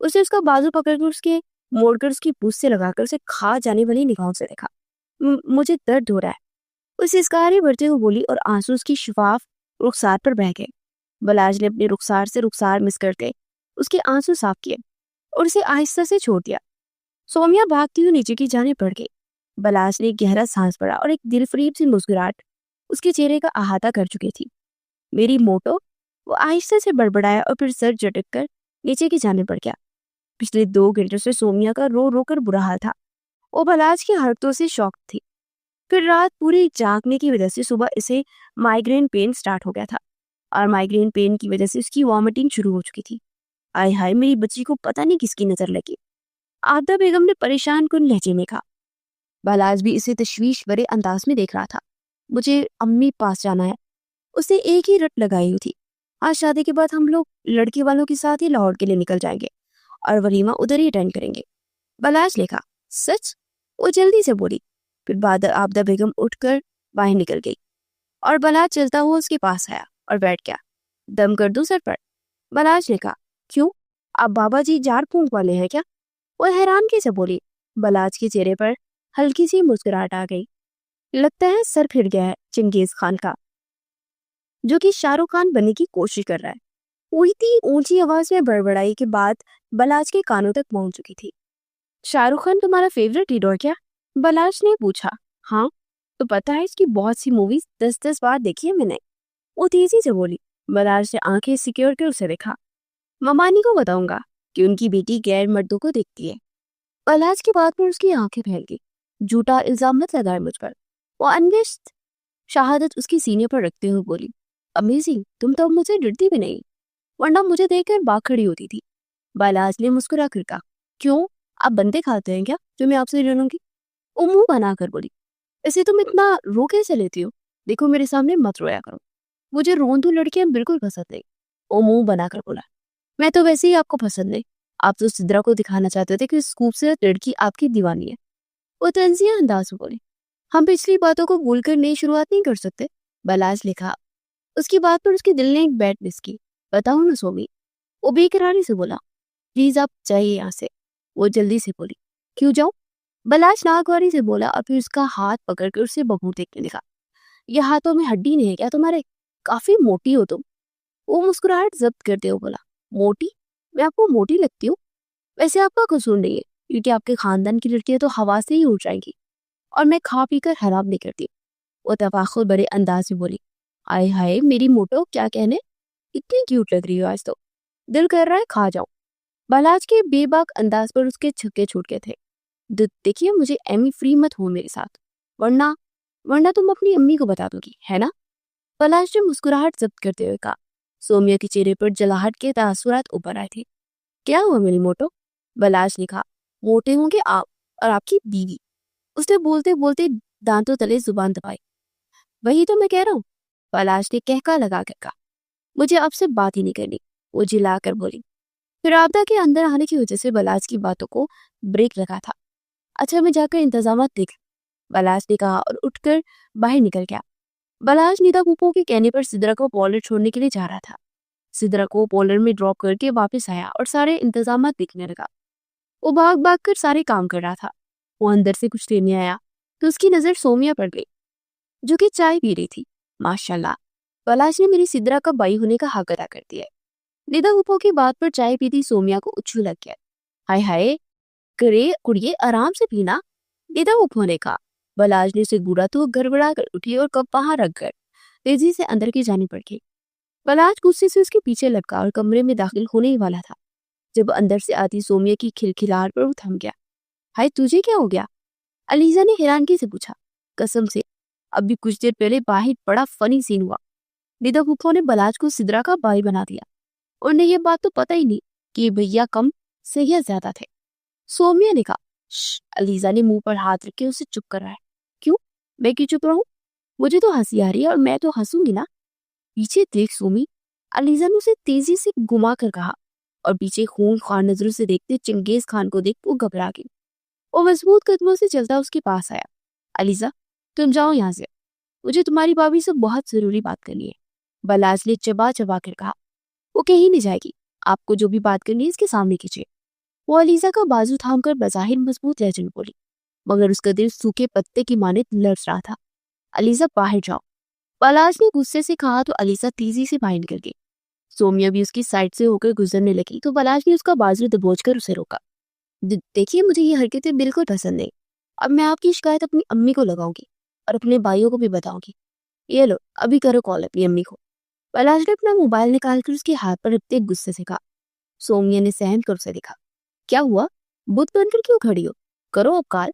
उसने उसका बाजू पकड़कर उसके मोड़कर उसकी पूंछ से लगाकर उसे खा जाने वाली निगाहों से देखा। मुझे दर्द हो रहा है, उसे इसकारी बढ़ते हुए बोली और आंसू उसकी शफाफ रुखसार पर बह गए। बलाज ने अपने रुखसार से रुखसार मिस करके उसके आंसू साफ किए और उसे आहिस्ता से छोड़ दिया। सौम्या भागती हुई नीचे की जाने पड़ गई। बलाज ने एक गहरा सांस पड़ा और एक दिलफरीब सी मुस्कुराहट उसके चेहरे का अहाता कर चुकी थी। मेरी मोटो, वो आहिस्ता से बड़बड़ाया और फिर सर झटक कर नीचे की जाने पड़ गया। पिछले 2 घंटों से सोमिया का रो रो कर बुरा हाल था। वो बलाज की हरकतों से शौक थी। फिर रात पूरी जागने की वजह से सुबह इसे माइग्रेन पेन स्टार्ट हो गया था और माइग्रेन पेन की वजह से उसकी वॉमिटिंग शुरू हो चुकी थी। आय हाय, मेरी बच्ची को पता नहीं किसकी नजर लगी, आबदा बेगम ने परेशान कुन लहजे में कहा। बलाज भी इसे तशवीश भरे अंदाज में देख रहा था। मुझे अम्मी पास जाना है, उसने एक ही रट लगाई हुई थी। आज शादी के बाद हम लोग लड़के वालों के साथ ही लाहौर के लिए निकल जाएंगे और वलीमा उधर ही अटेंड करेंगे। बलाज ने कहा। सच? वो जल्दी से बोली। फिर बाद आबदा बेगम उठकर बाहर निकल गई और बलाज चलता हुआ उसके पास आया और बैठ गया। दम कर दूं सर पर? बलाज ने कहा। क्यों, आप बाबा जी झाड़ फूंक वाले हैं क्या? वो हैरानगी से बोली। बलाज के चेहरे पर हल्की सी मुस्कुराहट आ गई। लगता है सर फिर गया है चंगेज खान का, जो कि शाहरुख खान बनने की कोशिश कर रहा है। वही थी ऊंची आवाज में बड़बड़ाई के बाद बलाज के कानों तक पहुंच चुकी थी। शाहरुख खान तुम्हारा फेवरेट हीरो है क्या? बलाज ने पूछा। हाँ, तो पता है इसकी बहुत सी मूवीज 10-10 बार देखी है मैंने, वो तेजी से बोली। बलाज ने आंखें सिक्योर कर उसे देखा। ममानी को बताऊंगा कि उनकी बेटी गैर मर्दों को देखती है। बलाज की बात पर उसकी आंखें फैल गई। झूठा इल्जाम मत लगाए मुझ पर, वो अनविष्ट शहादत उसकी सीने पर रखते हुए बोली। अमेजिंग, तुम तो अब मुझसे डरती भी नहीं, वरना मुझे देखकर भाग खड़ी होती थी। बलाज ने मुस्कुरा कर कहा। क्यों, आप बंदे खाते हैं क्या जो मैं आपसे ले लूंगी? वो मुंह बनाकर बोली। ऐसे तुम इतना रो कैसे लेती हो? देखो मेरे सामने मत रोया करो, मुझे रोंदू लड़कियां बिल्कुल पसंद नहीं। वो मुंह बनाकर बोला। मैं तो वैसे ही आपको पसंद नहीं, आप तो सिद्रा को दिखाना चाहते थे कि इस खूबसूरत लड़की आपकी दीवानी है। वो तंजिया अंदाज में बोली। हम पिछली बातों को भूलकर नई शुरुआत नहीं कर सकते? बलाज लिखा। उसकी बात पर उसके दिल ने एक बैट मिस की। बताओ ना सोमी, वो बेकरारी से बोला। प्लीज आप जाइए यहाँ से, वो जल्दी से बोली। क्यों जाऊं? बलाश नागवारी से बोला और फिर उसका हाथ पकड़कर उसे बघूर देखने लगा। ये हाथों में हड्डी नहीं है क्या तुम्हारे? काफी मोटी हो तुम। वो मुस्कुराहट जब्त करते हुए बोला। मोटी? मैं आपको मोटी लगती हूँ? वैसे आपका कसूर नहीं है, क्योंकि आपके खानदान की लड़कियां तो हवा से ही उड़ जाएंगी, और मैं खा पी कर हराम नहीं करती। वो तफाखुर बड़े अंदाज में बोली। आय हाय मेरी मोटो, क्या कहने, इतनी क्यूट लग रही हो आज तो, दिल कर रहा है खा जाओ। बलाज के बेबाक अंदाज पर उसके छक्के छूट गए थे। देखिए मुझे एमी फ्री मत हो मेरे साथ, वरना वरना तुम अपनी अम्मी को बता दोगी, है ना? बलाज ने मुस्कुराहट जब्त करते हुए कहा। सोमिया के चेहरे पर जलाहट के तासुरात उभर आए थे। क्या हुआ मेरी मोटो? बलाज ने कहा। मोटे होंगे आप और आपकी बीवी, उसने बोलते बोलते दांतों तले जुबान दबाई। वही तो मैं कह रहा हूँ, बलाज ने कहका लगा कर कहा। मुझे आपसे बात ही नहीं करनी, वो जिलाकर बोली। फिर आपदा के अंदर आने की वजह से बलाज की बातों को ब्रेक लगा था। अच्छा मैं जाकर इंतजाम देख, बलाज ने कहा और उठकर बाहर निकल गया। बलाज नीदा पुप्पो के कहने पर सिद्रा को पोलर छोड़ने के लिए जा रहा था। सिद्रा को पोलर में ड्रॉप करके वापस आया और सारे इंतजाम देखने लगा। वो भाग भाग कर सारे काम कर रहा था। वो अंदर से कुछ लेने आया तो उसकी नजर सोमिया पड़ गई, जो कि चाय पी रही थी। माशाल्लाह, पलाश ने मेरी सिद्रा का बाई होने का हक अदा कर दिया है। निदा पुप्पो की बात पर चाय पीती सोमिया को उच्छू लग गया। हाय हाय, करे कुड़िए आराम से पीना, निदा पुप्पो ने कहा। बलाज ने उसे घूरा तो गड़बड़ा कर उठी और कप वहां रख कर तेजी से अंदर की जानी पड़ गई। बलाज गुस्से से उसके पीछे लपका और कमरे में दाखिल होने ही वाला था, जब अंदर से आती सोमिया की खिलखिलाहट पर वो थम गया। हाय तुझे क्या हो गया? अलीजा ने हैरानगी से पूछा। कसम से अभी कुछ देर पहले बाहर बड़ा फनी सीन हुआ। निदा पुप्पो ने बलाज को सिद्रा का भाई बना दिया। उन्हें ये बात तो पता ही नहीं कि ये भैया कम सैया ज्यादा थे। सोमिया ने कहा। अलीजा ने मुंह पर हाथ रख के उसे चुप कराया। क्यों? मैं क्यों चुप रहूं? मुझे तो हंसी आ रही है और मैं तो हंसूंगी ना। पीछे देख सोमी, अलीजा ने उसे तेजी से घुमा कर कहा, और पीछे खून खार नजरों से देखते चंगेज खान को देख वो घबरा गई। वो मजबूत कदमों से चलता उसके पास आया। अलीजा तुम जाओ यहाँ से, मुझे तुम्हारी भाभी से बहुत जरूरी बात करनी है। बलाज ने चबा चबा कर कहा। वो कहीं नहीं जाएगी, आपको जो भी बात करनी है इसके सामने कीजिए। वो अलीजा का बाजू थाम कर बजाहिर मजबूत लहजे में बोली, मगर उसका दिल सूखे पत्ते की माने लड़ रहा था। अलीजा बाहर जाओ, बलाज ने गुस्से से कहा तो अलीजा तेजी से बाहर निकल गई। सोमिया भी उसकी साइड से होकर गुजरने लगी तो बलाज ने उसका बाजू दबोच कर उसे रोका। देखिए मुझे ये हरकतें बिल्कुल पसंद नहीं, अब मैं आपकी शिकायत अपनी अम्मी को लगाऊंगी और अपने भाइयों को भी बताऊंगी। ये लो अभी करो कॉल अपनी अम्मी को। पलाश ने अपना मोबाइल निकालकर उसके हाथ पर रखते गुस्से से कहा। सोमिया ने सहम कर उसे देखा। क्या हुआ, बुत बनकर क्यों खड़ी हो? करो अब कॉल,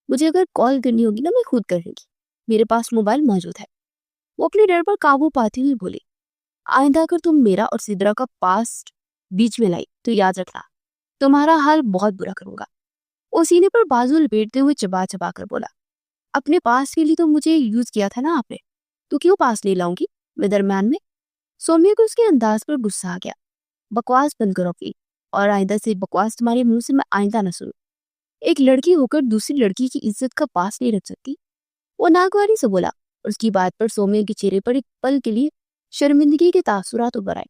मुझे अगर कॉल करनी होगी ना मैं खुद कर लूंगी, मेरे पास मोबाइल मौजूद है। वो अपने डर पर काबू पाती हुई बोली। आइंदा अगर तुम मेरा और सिद्रा का पास्ट बीच में लाई तो याद रखना, तुम्हारा हाल बहुत बुरा करूंगा। वो सीने पर बाजू लपेटते हुए चबा चबा कर बोला। अपने पास के लिए तो मुझे यूज किया था ना आपने, तो क्यों पास ले लाऊंगी मैं दरम्यान में? सोमिया को उसके अंदाज पर गुस्सा आ गया। बकवास बंद करो प्लीज, और आइंदा से बकवास तुम्हारे मुंह से मैं आइंदा न सुनूं। एक लड़की होकर दूसरी लड़की की इज्जत का पास नहीं रख सकती, वो नागवारी से बोला। उसकी बात पर सोमिया के चेहरे पर एक पल के लिए शर्मिंदगी के तासुरात उभर आए।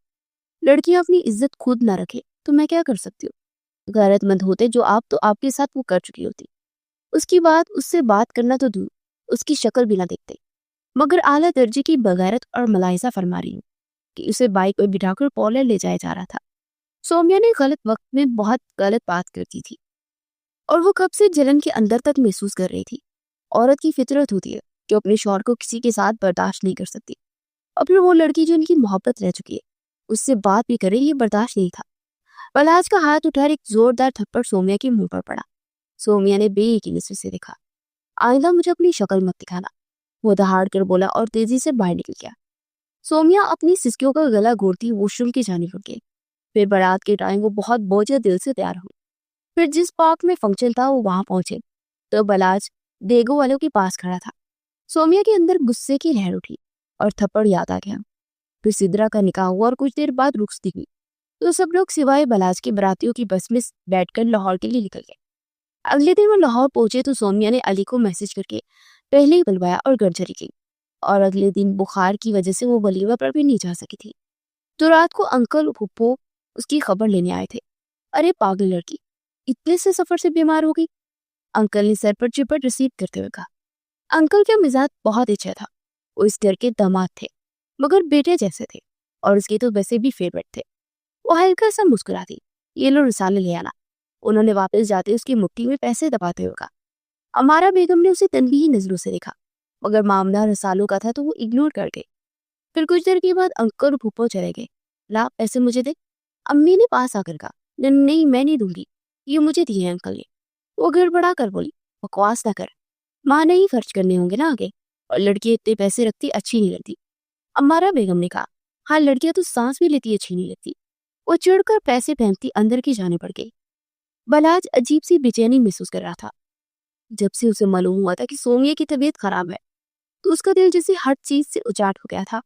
लड़कियां अपनी इज्जत खुद ना रखे तो मैं क्या कर सकती हूँ? गैरतमंद होते जो आप तो आपके साथ वो कर चुकी होती। उसकी बात उससे बात करना तो दूर, उसकी शक्ल भी ना देखते, मगर आला दर्जे की बगैरत और मलाइजा फरमा रही हूँ कि उसे बाइक पर बिठाकर पॉलर ले जाया जा रहा था। सोमिया ने गलत वक्त में बहुत गलत बात करती थी, और वो कब से जलन के अंदर तक महसूस कर रही थी। औरत की फितरत होती है कि अपने शौहर को किसी के साथ बर्दाश्त नहीं कर सकती, और फिर वो लड़की जो उनकी मोहब्बत रह चुकी है उससे बात भी करे ये बर्दाश्त नहीं था। पलाज का हाथ उठाकर एक जोरदार थप्पड़ सोमिया के मुंह पर पड़ा। सोमिया ने बेयकीनी से देखा। आइंदा मुझे अपनी शक्ल मत दिखाना, वो दहाड़ कर बोला और तेजी से बाहर निकल गया। सोमिया अपनी सिसकियों का गला घोटती वॉशरूम की जाने लग गई। फिर बारात के टाइम वो बहुत बोझिल दिल से तैयार हुई। फिर जिस पार्क में फंक्शन था वो वहां पहुंचे तो बलाज देगो वालों के पास खड़ा था। सोमिया के अंदर गुस्से की लहर उठी और थप्पड़ याद आ गया। फिर सिद्रा का निकाह हुआ और कुछ देर बाद रुखसती हुई तो सब लोग सिवाय बलाज के बारातियों की बस में बैठकर लाहौर के लिए निकल गए। अगले दिन वो लाहौर पहुंचे तो सोमिया ने अली को मैसेज करके पहले ही बुलवाया और घर चली गई। और अगले दिन बुखार की वजह से वो वलीमा पर भी नहीं जा सकी थी। तो रात को अंकल फुप्पो उसकी खबर लेने आए थे। अरे पागल लड़की, इतने से सफर से बीमार हो गई। अंकल ने सर पर चिपट रिसीव करते हुए कहा। अंकल का मिजाज बहुत अच्छा था। वो इस घर के दामाद थे मगर बेटे जैसे थे और उसके तो वैसे भी फेवरेट थे। वो हल्का सा मुस्कुरा दी। ये लो रिसाले ले आना। उन्होंने वापस जाते उसकी मुट्ठी में पैसे दबाते हुए कहा। अमारा बेगम ने उसे तनबीही नजरों से देखा मगर मामला रसालों का था तो वो इग्नोर कर गई। फिर कुछ देर के बाद अंकल और फूफो चले गए। ला पैसे मुझे दे। अम्मी ने पास आकर कहा। नहीं मैं नहीं दूंगी, ये मुझे दिए अंकल ने। वो गड़बड़ा कर बोली, बकवास ना कर, माँ ने ही खर्च करने होंगे ना आगे, और लड़की इतने पैसे रखती अच्छी नहीं लगती। अम्मारा बेगम ने कहा। हाँ लड़कियां तो सांस भी लेती अच्छी नहीं लगती। वो चिढ़कर पैसे फेंकती अंदर की जाने पड़ गई। बलाज अजीब सी बेचैनी महसूस कर रहा था। जब से उसे मालूम हुआ था कि सोमिया की तबीयत खराब है तो उसका दिल जैसे हर चीज से उचाट हो गया था।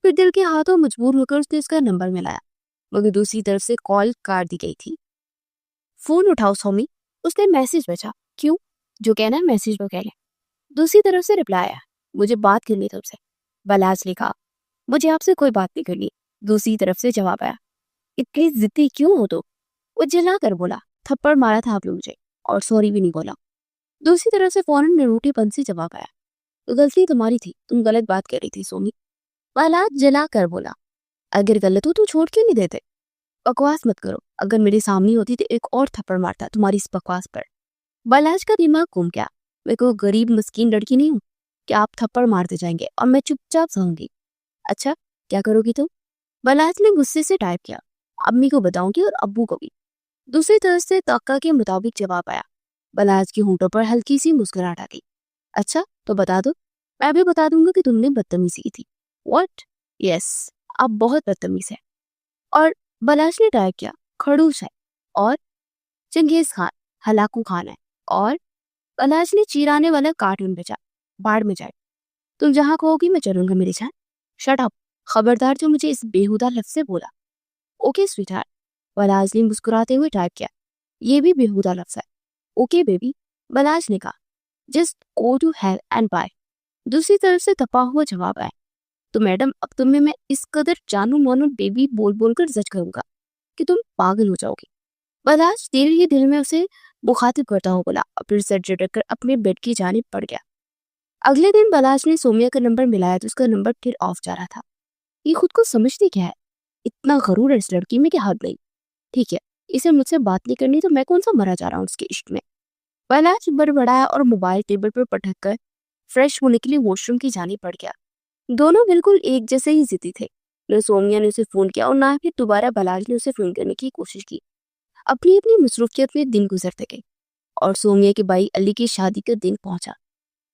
फिर दिल के हाथों मजबूर होकर उसने उसका नंबर मिलाया मगर दूसरी तरफ से कॉल काट दी गई थी। फोन उठाओ सोमी, उसने मैसेज भेजा। क्यों? जो कहना है मैसेज पर कह ले। दूसरी तरफ से रिप्लाई आया। मुझे बात करनी तुमसे। बलाज ने कहा। मुझे आपसे कोई बात नहीं करनी। दूसरी तरफ से जवाब आया। इतनी जिद्दी क्यों हो तो? वो जला कर बोला। थप्पड़ मारा था आपने मुझे और सॉरी भी नहीं बोला। दूसरी तरफ से फौरन निरूठीपन से जवाब आया। तो गलती तुम्हारी थी, तुम गलत बात कर रही थी सोमी। बलाज जला कर बोला। अगर गलत हो तो छोड़ क्यों नहीं देते? बकवास मत करो, अगर मेरे सामने होती तो एक और थप्पड़ मारता तुम्हारी इस बकवास पर। बलाज का दिमाग घूम गया। मैं कोई गरीब मस्कीन लड़की नहीं हूँ कि आप थप्पड़ मारते जाएंगे और मैं चुपचाप सहूंगी। अच्छा क्या करोगी तुम? बलाज ने गुस्से से टाइप किया। अम्मी को बताऊंगी और अब्बू को भी। दूसरी तरफ से तक्का के मुताबिक जवाब आया। बलाज की होंठों पर हल्की सी मुस्कुराहट आ गई। अच्छा तो बता दो, मैं भी बता दूंगा कि तुमने बदतमीजी की थी। व्हाट? यस, आप बहुत बदतमीज है। और बलाश ने टाइप किया। खड़ूस है और चंगेज खान हलाकू खान है। और बलाश ने चिराने वाला कार्टून भेजा। बाढ़ में जाए, तुम जहां कहोगी मैं चलूंगा मेरी जान। शट अप, खबरदार जो मुझे इस बेहुदा लफ्ज से बोला। ओके स्वीटहार्ट, बलाश ने मुस्कुराते हुए टाइप किया। ये भी बेहुदा लफ्ज है। ओके बेबी, बलाश ने कहा। Just go to hell and bye. दूसरी तरफ से तपा हुआ जवाब आया। तो मैडम अब तुम्हें मैं इस कदर जानू मानू बेबी बोल बोलकर जज करूंगा कि तुम पागल हो जाओगी। बलाश दिल ही दिल में उसे मुखातिब करता हुआ बोला और फिर सर झटक कर अपने बेड की जानिब पड़ गया। अगले दिन बलाश ने सोमिया का नंबर मिलाया तो उसका नंबर फिर ऑफ जा रहा था। ये खुद को समझती क्या है? इतना गरूर है इस लड़की में कि हद नहीं। ठीक है, इसे मुझसे बात नहीं करनी तो मैं कौन सा मरा जा रहा हूँ उसके इश्क में। बलाश बड़बड़ाया और मोबाइल टेबल पर पटक कर फ्रेश होने के लिए वॉशरूम की जानी पड़ गया। दोनों बिल्कुल एक जैसे ही जिद्दी थे। न सोमिया ने उसे फोन किया और ना फिर दोबारा बलाज ने उसे फोन करने की कोशिश की। अपनी अपनी मसरूफियत में दिन गुजरते गए और सोमिया के भाई अली की शादी का दिन पहुंचा।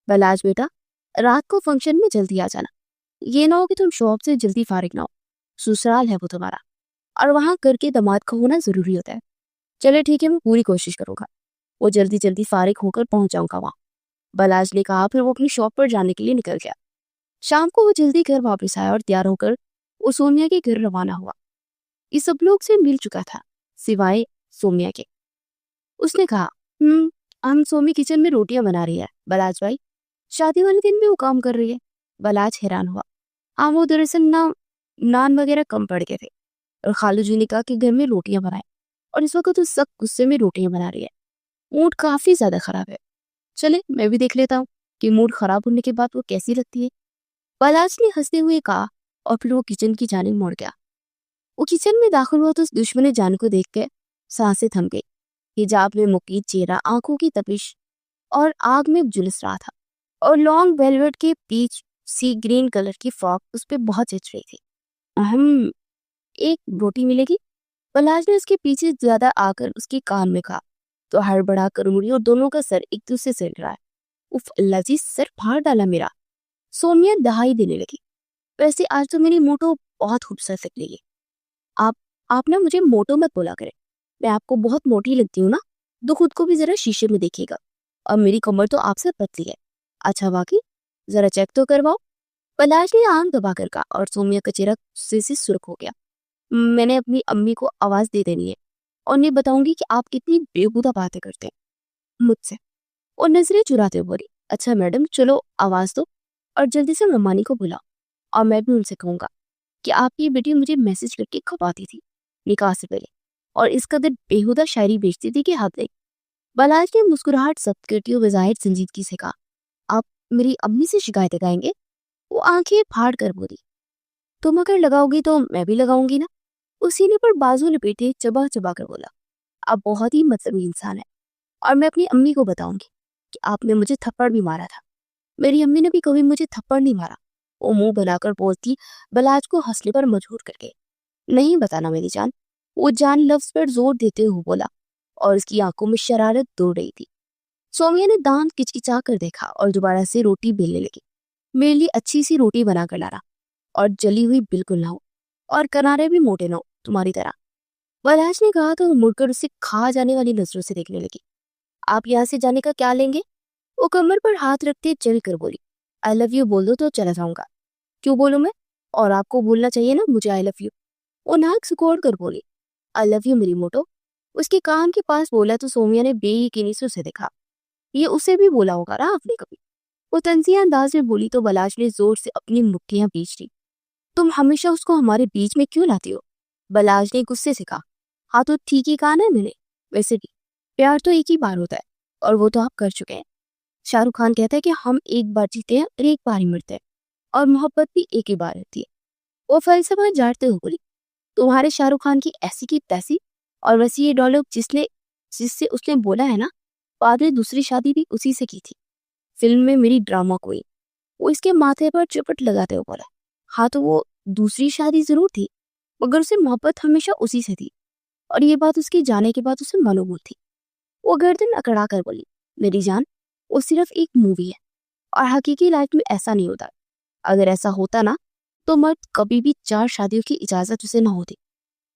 बलाज बेटा, रात को फंक्शन में जल्दी आ जाना। ये ना हो कि तुम शॉप से जल्दी फारिग ना हो। ससुराल है वो तुम्हारा और वहां करके दामाद का होना जरूरी होता है। चले ठीक है, मैं पूरी कोशिश करूंगा। वो जल्दी जल्दी फारिग होकर पहुंच जाऊंगा वहां, बलाज ने कहा। फिर वो अपनी शॉप पर जाने के लिए निकल गया। शाम को वो जल्दी घर वापस आया और तैयार होकर वो सोनिया के घर रवाना हुआ। ये सब लोग से मिल चुका था सिवाय सोमिया के। उसने कहा, हम सोमी किचन में रोटियां बना रही है बलाज भाई। शादी वाले दिन भी वो काम कर रही है। बलाज हैरान हुआ। हाँ वो दरअसल नान वगैरह कम पड़ गए थे और खालू जी ने कहा कि घर में रोटियां बनाए और इस वक्त तो सब गुस्से में रोटियां बना रही है। मूड काफी ज्यादा खराब है। चले मैं भी देख लेता हूँ कि मूड खराब होने के बाद वो कैसी लगती है। बलाज ने हंसते हुए कहा और फिर वो किचन की जानिब मुड़ गया। वो किचन में दाखिल हुआ तो उस दुश्मन जान को देख के सांसें थम गई। हिजाब में मुकीद चेहरा, आंखों की तपिश और आग में झुलस रहा था और लॉन्ग वेलवेट के पीच सी ग्रीन कलर की फ्रॉक उस पर बहुत जच रही थी। अहम, एक रोटी मिलेगी? बलाज ने उसके पीछे ज्यादा आकर उसके कान में कहा तो हड़बड़ा कर मुड़ी और दोनों का सर एक दूसरे से लड़ रहा है। उफ अल्लाह जी, सर फाड़ डाला मेरा। सोनिया दहाई देने लगी। वैसे आज तो मेरी मोटो बहुत खूबसूरत लग रही है। आप ना मुझे मोटो मत बोला करें, मैं आपको बहुत मोटी लगती हूँ ना। तो खुद को भी जरा शीशे में देखिएगा। और मेरी कमर तो आपसे पतली है। अच्छा वाकई, जरा चेक तो करवाओ। पलाश ने आंख दबाकर कहा और सोमिया का चेहरा गुस्से से सुर्ख हो गया। मैंने अपनी अम्मी को आवाज दे देनी है और उन्हें बताऊंगी कि आप कितनी बेहुदा बातें करते हैं मुझसे। और नजरें चुराते हुए बोली, अच्छा मैडम चलो आवाज दो और जल्दी से मम्मानी को बुलाओ। और मैं भी उनसे कहूंगा कि आपकी बेटी मुझे मैसेज करके खपाती थी निकाह से पहले और इस कदर बेहुदा शायरी बेचती थी कि हद नहीं। बलाज ने मुस्कुराहट जब्त करती हुए जाहिर संजीदगी से कहा, आप मेरी अम्मी से शिकायत लगाएंगे? वो आंखें फाड़ कर बोली, तुम अगर लगाओगी तो मैं भी लगाऊंगी ना। उस सीने पर बाजू लपेटे चबा चबा कर बोला, आप बहुत ही मतलबी इंसान है और मैं अपनी अम्मी को बताऊंगी कि आपने मुझे थप्पड़ भी मारा था। मेरी अम्मी ने भी कभी मुझे थप्पड़ नहीं मारा। वो मुंह बनाकर बोलती बलाज को हंसने पर मजबूर करके, नहीं बताना मेरी जान। वो जान लफ्ज पर जोर देते हुए बोला और उसकी आंखों में शरारत दौड़ रही थी। सोमिया ने दांत किचकिचा कर देखा और दोबारा से रोटी बेलने लगी। मेरे लिए अच्छी सी रोटी बनाकर लाना और जली हुई बिल्कुल ना हो और किनारे भी मोटे ना हो तुम्हारी तरह। बलाज ने कहा तो मुड़कर उसे खा जाने वाली नजरों से देखने लगी। आप यहाँ से जाने का क्या लेंगे? वो कमर पर हाथ रखते चल कर बोली, आई लव यू बोल दो तो चला जाऊंगा। क्यों बोलूं मैं? और आपको बोलना चाहिए ना मुझे आई लव यू। वो नाक सिकोड़ कर बोली, आई लव यू मेरी मोटो। उसके कान के पास बोला तो सोमिया ने बेयकीनी से उसे देखा। ये उसे भी बोला होगा ना आपने कभी? वो तंजिया अंदाज में बोली तो बलाश ने जोर से अपनी मुट्ठियां बीच ली। तुम हमेशा उसको हमारे बीच में क्यों लाती हो? बलाश ने गुस्से से कहा। हाँ तो ठीक ही कहा ना मैंने। वैसे भी प्यार तो एक ही बार होता है और वो तो आप कर चुके हैं। शाहरुख खान कहता है कि हम एक बार जीते हैं और एक बार ही मरते हैं और मोहब्बत भी एक ही बार रहती है। वो फलसफा झाड़ते हुए बोली, तुम्हारे शाहरुख खान की ऐसी की तैसी। और वैसे ये डायलॉग जिससे उसने बोला है ना, बाद में दूसरी शादी भी उसी से की थी, फिल्म में मेरी ड्रामा कोई। वो इसके माथे पर चुपट लगाते हुए बोला, हाँ तो वो दूसरी शादी जरूर थी मगर उसे मोहब्बत हमेशा उसी से थी और ये बात उसके जाने के बाद उसे मालूम थी। वो गर्दन अकड़ा कर बोली, मेरी जान वो सिर्फ एक मूवी है और हकीकी लाइफ में ऐसा नहीं होता। अगर ऐसा होता ना तो मर्द कभी भी 4 शादियों की इजाजत उसे ना होती।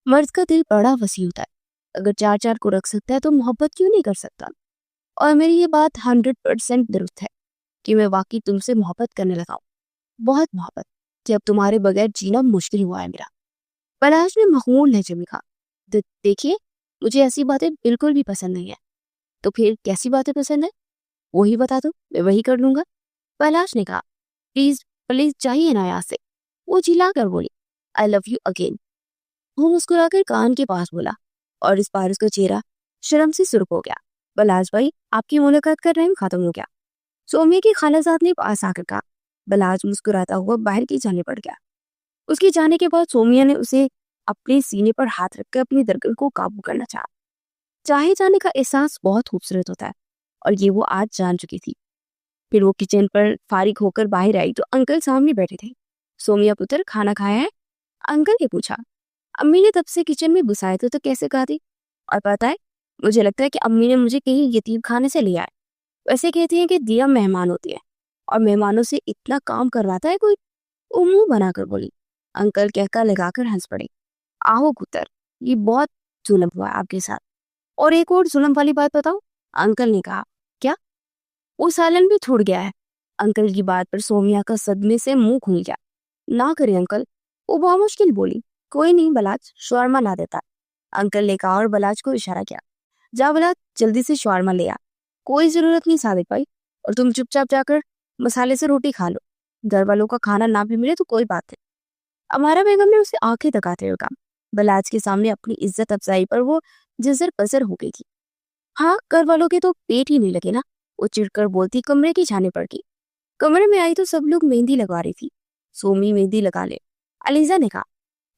मर्द का दिल बड़ा वसी होता है, अगर 4 को रख सकता है तो मोहब्बत क्यों नहीं कर सकता? और मेरी ये बात 100% दुरुस्त है कि मैं वाकई तुमसे मोहब्बत करने लगा हूं, बहुत मोहब्बत, कि अब तुम्हारे बगैर जीना मुश्किल हुआ है मेरा। पलाश ने मखमूल लहजे में कहा, देखिए मुझे ऐसी बातें बिल्कुल भी पसंद नहीं है। तो फिर कैसी बातें पसंद है वही बता दो, मैं वही कर लूंगा। पलाश ने कहा, प्लीज प्लीज चाहिए ना यहाँ से। वो चिल्ला कर बोली, आई लव यू अगेन। वो मुस्कुराकर कान के पास बोला और इस बार उसका चेहरा शर्म से सुर्ख हो गया। बलाज भाई आपकी मुलाकात का टाइम खत्म हो गया। सोमिया की खालाजाद ने पास आकर कहा। बलाज मुस्कुराता हुआ बाहर की जाने पड़ गया। उसके जाने के बाद सोमिया ने उसे अपने सीने पर हाथ रखकर अपनी धड़कन को काबू करना चाहा। चाहे जाने का एहसास बहुत खूबसूरत होता है और ये वो आज जान चुकी थी। फिर वो किचन पर फारिग होकर बाहर आई तो अंकल सामने बैठे थे। सोमिया पुत्र खाना खाया है? अंकल ने पूछा। अम्मी ने तब से किचन में घुसाए थे तो कैसे कहा थी? और पता है मुझे लगता है कि अम्मी ने मुझे कहीं यतीम खाने से लिया है। वैसे कहती हैं कि दिया मेहमान होती है और मेहमानों से इतना काम करवाता है कोई। वो मुंह बनाकर बोली। अंकल कहकर लगाकर हंस पड़े। आहो पुत्र, ये बहुत जुल्म हुआ है आपके साथ। और एक और जुल्म वाली बात बताओ, अंकल ने कहा। क्या? वो सालन भी छूट गया है। अंकल की बात पर सोमिया का सदमे से मुंह खुल गया। ना करे अंकल, वो बहुत मुश्किल बोली। कोई नहीं बलाज, शौरमा ला देता। अंकल ने कहा और बलाज को इशारा किया। जा बलाज, जल्दी से शौरमा ले आ। कोई जरूरत नहीं सादिक भाई, और तुम चुपचाप जाकर मसाले से रोटी खा लो। घर वालों का खाना ना भी मिले तो कोई बात नहीं। अमारा बेगम ने उसे आंखें तकाते हुए कहा। बलाज के सामने अपनी इज्जत अफजाई पर वो जजर पजर हो गई थी। हाँ, घर वालों के तो पेट ही नहीं लगे ना। वो चिढ़कर बोलती कमरे की जाने पड़ गई। कमरे में आई तो सब लोग मेहंदी लगवा रही थी। सोमी मेहंदी लगा ले, अलीजा ने कहा।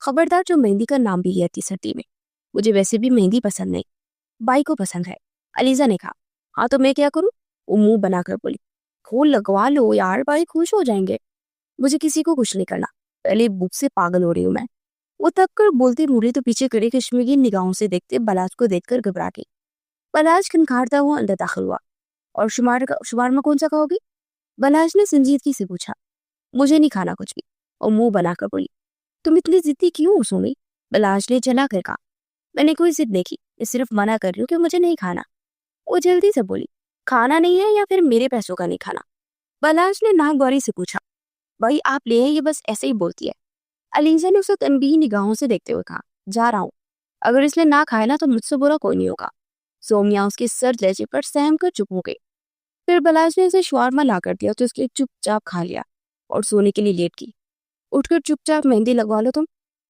खबरदार जो मेहंदी का नाम भी लिया सर्दी में। मुझे वैसे भी मेहंदी पसंद नहीं, बाई को पसंद है, अलीजा ने कहा। हाँ तो मैं क्या करूं? वो मुंह बनाकर बोली। फूल लगवा लो यार, भाई खुश हो जाएंगे। मुझे किसी को कुछ नहीं करना, पहले भूख से पागल हो रही हूं मैं। वो तब कर बोलती मुड़ी तो पीछे खड़े कश्मीरी निगाहों से देखते बलाज को देखकर घबरा गई। बलाज खनखारता हुआ अंदर दाखिल हुआ। और शुमार में कौन सा खाओगी? बलाज ने संजीदगी से पूछा। मुझे नहीं खाना कुछ भी। और मुंह बनाकर बोली। तुम इतनी जिद्दी क्यों हो सोमी? बलाज ने चला कर कहा। मैंने कोई जिद नहीं की, मैं सिर्फ मना कर रही हूँ कि मुझे नहीं खाना। वो जल्दी से बोली, खाना नहीं है या फिर मेरे पैसों का नहीं खाना? बलाज ने नाक गौरी से पूछा। भाई आप ले हैं, ये बस ऐसे ही बोलती है। अलीजा ने उसे तंबीह निगाहों से देखते हुए कहा, जा रहा हूँ, अगर इसने ना खाया ना तो मुझसे बुरा कोई नहीं होगा। सोमिया उसके सर लहजे पर सहम कर चुप हो गई। फिर बलाज ने उसे शवारमा ला कर दिया तो उसके चुपचाप खा लिया और सोने के लिए लेट गई। उठकर चुपचाप मेहंदी लगवा लो तुम।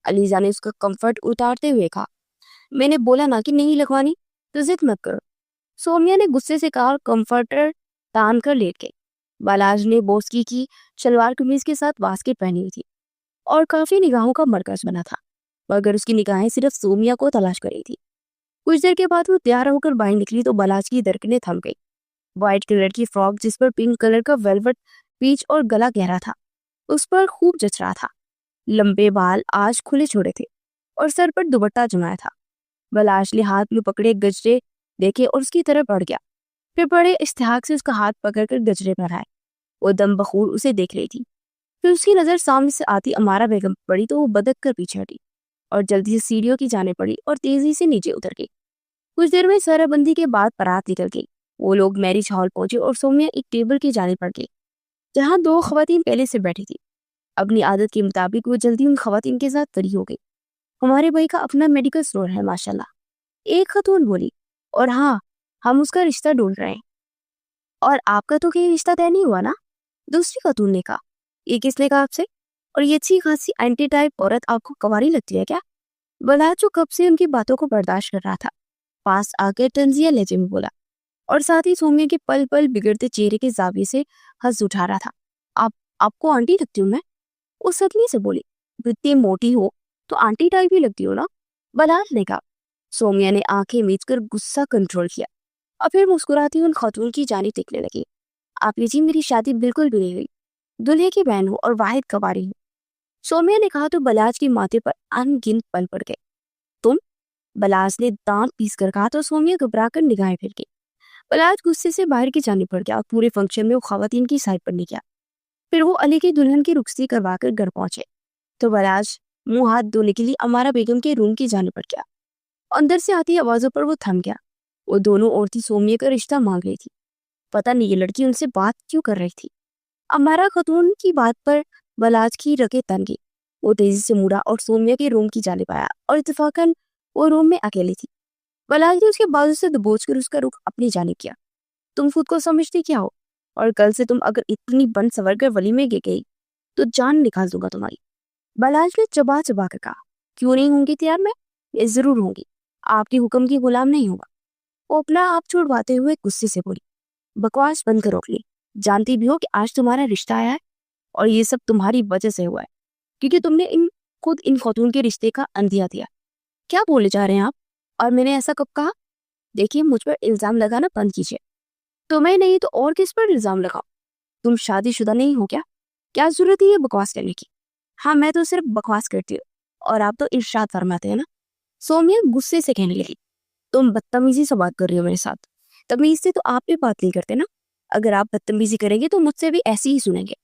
अलीजा ने उसका कंफर्ट उतारते हुए कहा, मैंने बोला ना कि नहीं लगवानी, तो जिद मत करो। सोमिया ने गुस्से से कहा और कंफर्टर तान कर लेट गई। बालाज ने बोस्की की शलवार कमीज के साथ बास्केट पहनी हुई थी और काफी निगाहों का मरकज बना था, मगर उसकी निगाहें सिर्फ सोमिया को तलाश कर रही थी। कुछ देर के बाद वो तैयार होकर बाहर निकली तो बालाज की धड़कनें थम गई। व्हाइट कलर की फ्रॉक जिस पर पिंक कलर का वेलवेट पीच और गला गहरा था, उस पर खूब जच रहा था। लंबे बाल आज खुले छोड़े थे और सर पर दुपट्टा जमाया था। बलाश ने हाथ में पकड़े गजरे देखे और उसकी तरफ बढ़ गया। फिर बड़े इश्तिहाक से उसका हाथ पकड़कर गजरे बढ़ाए। वो दम बखूर उसे देख रही थी। फिर उसकी नजर सामने से आती अमारा बेगम पड़ी तो वो बदक कर पीछे हटी और जल्दी से सीढ़ियों की जाने पड़ी और तेजी से नीचे उतर गई। कुछ देर में शराबबंदी के बाद बारात निकल गई। वो लोग मैरिज हॉल पहुंचे और सोमिया एक टेबल की जाने पड़ गई जहां दो खवातीन पहले से बैठी थी। अपनी आदत के मुताबिक वो जल्दी उन खवातीन के साथ खड़ी हो गई। हमारे भाई का अपना मेडिकल स्टोर है माशाल्लाह, एक खतून बोली। और हाँ, हम उसका रिश्ता ढूंढ रहे हैं। और आपका तो कहीं रिश्ता तय नहीं हुआ ना? दूसरी खतून ने कहा। ये किसने कहा आपसे? और ये अच्छी खासी एंटी टाइप औरत आपको कवारी लगती है क्या? बलाज जो कब से उनकी बातों को बर्दाश्त कर रहा था, पास आकर तंजिया लहजे में बोला और साथ ही सोमिया के पल पल बिगड़ते चेहरे के जाविये से हंस उठा रहा था। आप आपको आंटी लगती हूँ मैं? वो सदमे से बोली, इतनी मोटी हो तो आंटी टाइप ही लगती हो ना? बलाज ने कहा। सोमिया ने आंखें मीच कर गुस्सा कंट्रोल किया और फिर मुस्कुराती उन खातून की जानी टिकने लगी। आप जी मेरी शादी बिल्कुल भी नहीं हुई, दुल्हे की बहन हूँ और वाहिद कवारी हूँ। सोमिया ने कहा तो बलाज के माथे पर अनगिनत पल पड़ गए। तुम? बलाज ने दांत पीस कर कहा तो सोमिया घबरा कर निगाहें फिर गई। बलाज गुस्से से बाहर की जाने पड़ गया और पूरे फंक्शन में वो खवातीन की साइड पर नहीं गया। फिर वो अली की दुल्हन की रुखसती करवा कर घर पहुंचे तो बलाज मुंह हाथ धोने के लिए अमारा बेगम के रूम की जाने पड़ गया। अंदर से आती आवाजों पर वो थम गया। वो दोनों औरतें सोमिया का रिश्ता मांग रही थी। पता नहीं ये लड़की उनसे बात क्यों कर रही थी। अमारा खतून की बात पर बलाज की रगे तन गई। वो तेजी से मुड़ा और सोमिया के रूम की जाने पाया और इत्तेफाकन वो रूम में अकेली थी। बलाज ने उसके बाजू से दबोच कर उसका रुख अपनी जानिब किया। तुम खुद को समझती क्या हो? और कल से तुम अगर इतनी बन सवर कर वली में गई तो जान निकाल दूंगा तुम्हारी। बलाज ने चबा चबा कर कहा, क्यों नहीं होंगी तैयार मैं? ये जरूर होंगी, आपके हुक्म की गुलाम नहीं होगा। वो अपना आप छुड़वाते हुए गुस्से से बोली, बकवास बंद कर रोक ली। जानती भी हो कि आज तुम्हारा रिश्ता आया है और ये सब तुम्हारी वजह से हुआ है, क्योंकि तुमने खुद इन खातून के रिश्ते का अंदिया दिया। क्या बोले जा रहे हैं आप? और मैंने ऐसा कब कहा? देखिए मुझ पर इल्जाम लगाना बंद कीजिए। तुम्हें नहीं तो और किस पर इल्जाम लगाओ? तुम शादीशुदा नहीं हो क्या जरूरत है ये बकवास करने की? हाँ मैं तो सिर्फ बकवास करती हूँ और आप तो इरशाद फरमाते हैं ना। सोमिया गुस्से से कहने लगी, तुम बदतमीजी से बात कर रही हो मेरे साथ। तमीज से तो आप भी बात नहीं करते ना। अगर आप बदतमीजी करेंगे तो मुझसे भी ऐसे ही सुनेंगे।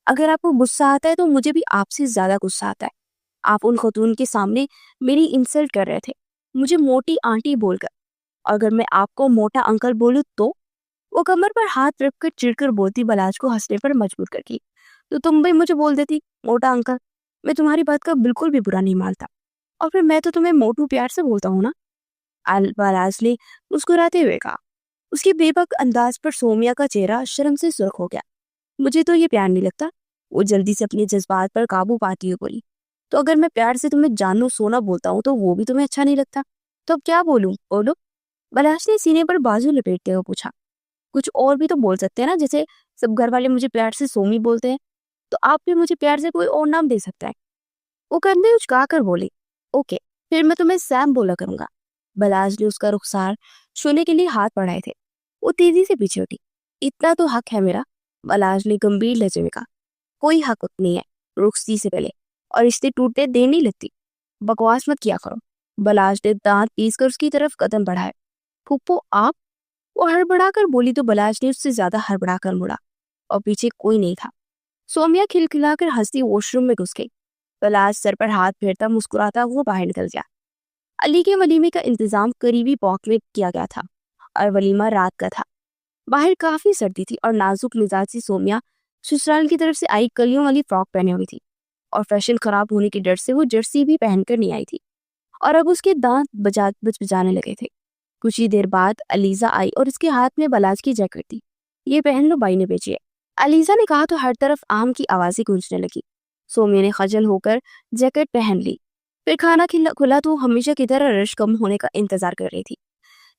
अगर आपको गुस्सा आता है तो मुझे भी आपसे ज्यादा गुस्सा आता है। आप उन खतून के सामने मेरी इंसल्ट कर रहे थे, मुझे मोटी आंटी बोलकर। अगर मैं आपको मोटा अंकल बोलूं तो? वो कमर पर हाथ रखकर चिढ़कर बोलती बलाज को हंसने पर मजबूर करती। तो तुम भी मुझे बोल देती मोटा अंकल। मैं तुम्हारी बात का बिल्कुल भी बुरा नहीं मानता और फिर मैं तो तुम्हें मोटू प्यार से बोलता हूँ ना। बलाज ने मुस्कुराते हुए कहा। उसके बेबक अंदाज पर सोमिया का चेहरा शर्म से सुर्ख हो गया। मुझे तो ये प्यार नहीं लगता। वो जल्दी से अपने जज्बात पर काबू पाती हुई बोली, तो अगर मैं प्यार से तुम्हें जानू सोना बोलता हूँ तो वो भी तुम्हें अच्छा नहीं लगता? तो अब क्या बोलूं, बोलो। बलाश ने सीने पर बाजू लपेटते हुए पूछा। कुछ और भी तो बोल सकते हैं ना, जैसे सब घर वाले मुझे प्यार से सोमी बोलते हैं तो आप भी मुझे प्यार से कोई और नाम दे सकता है। वो कंधे उचका कर बोली, ओके फिर मैं तुम्हें सैम बोला करूंगा। बलाज ने उसका रुखसार छूने के लिए हाथ बढ़ाए थे। वो तेजी से पीछे उठी। इतना तो हक है मेरा, बलाज ने गंभीर लहजे में कहा। कोई हक नहीं है रुखसी से पहले, और रिश्ते टूटने देर नहीं लगती। बकवास मत किया करो। बलाज ने दांत पीस कर उसकी तरफ कदम बढ़ाए। फूफो आप? वो हड़बड़ाकर बोली तो बलाज ने उससे ज्यादा हड़बड़ाकर मुड़ा और पीछे कोई नहीं था। सोमिया खिलखिलाकर हंसती वॉशरूम में घुस गई। बलाज सर पर हाथ फेरता मुस्कुराता हुआ बाहर निकल गया। अली के वलीमे का इंतजाम करीबी पॉक में किया गया था और वलीमा रात का था। बाहर काफी सर्दी थी और नाजुक मिजाजी सोमिया ससुराल की तरफ से आई कलियों वाली फ्रॉक पहने हुई थी और फैशन खराब होने के डर से वो जर्सी भी पहनकर नहीं आई थी और अब उसके दांत बजाने लगे थे। कुछ ही देर बाद अलीजा आई और उसके हाथ में बलाज की जैकेट थी। ये पहन लो, बाई ने बेची है, अलीजा ने कहा तो हर तरफ आम की आवाजें गूंजने लगी। सोमिया ने खजल होकर जैकेट पहन ली। फिर खाना खुला तो हमेशा की तरह रश कम होने का इंतजार कर रही थी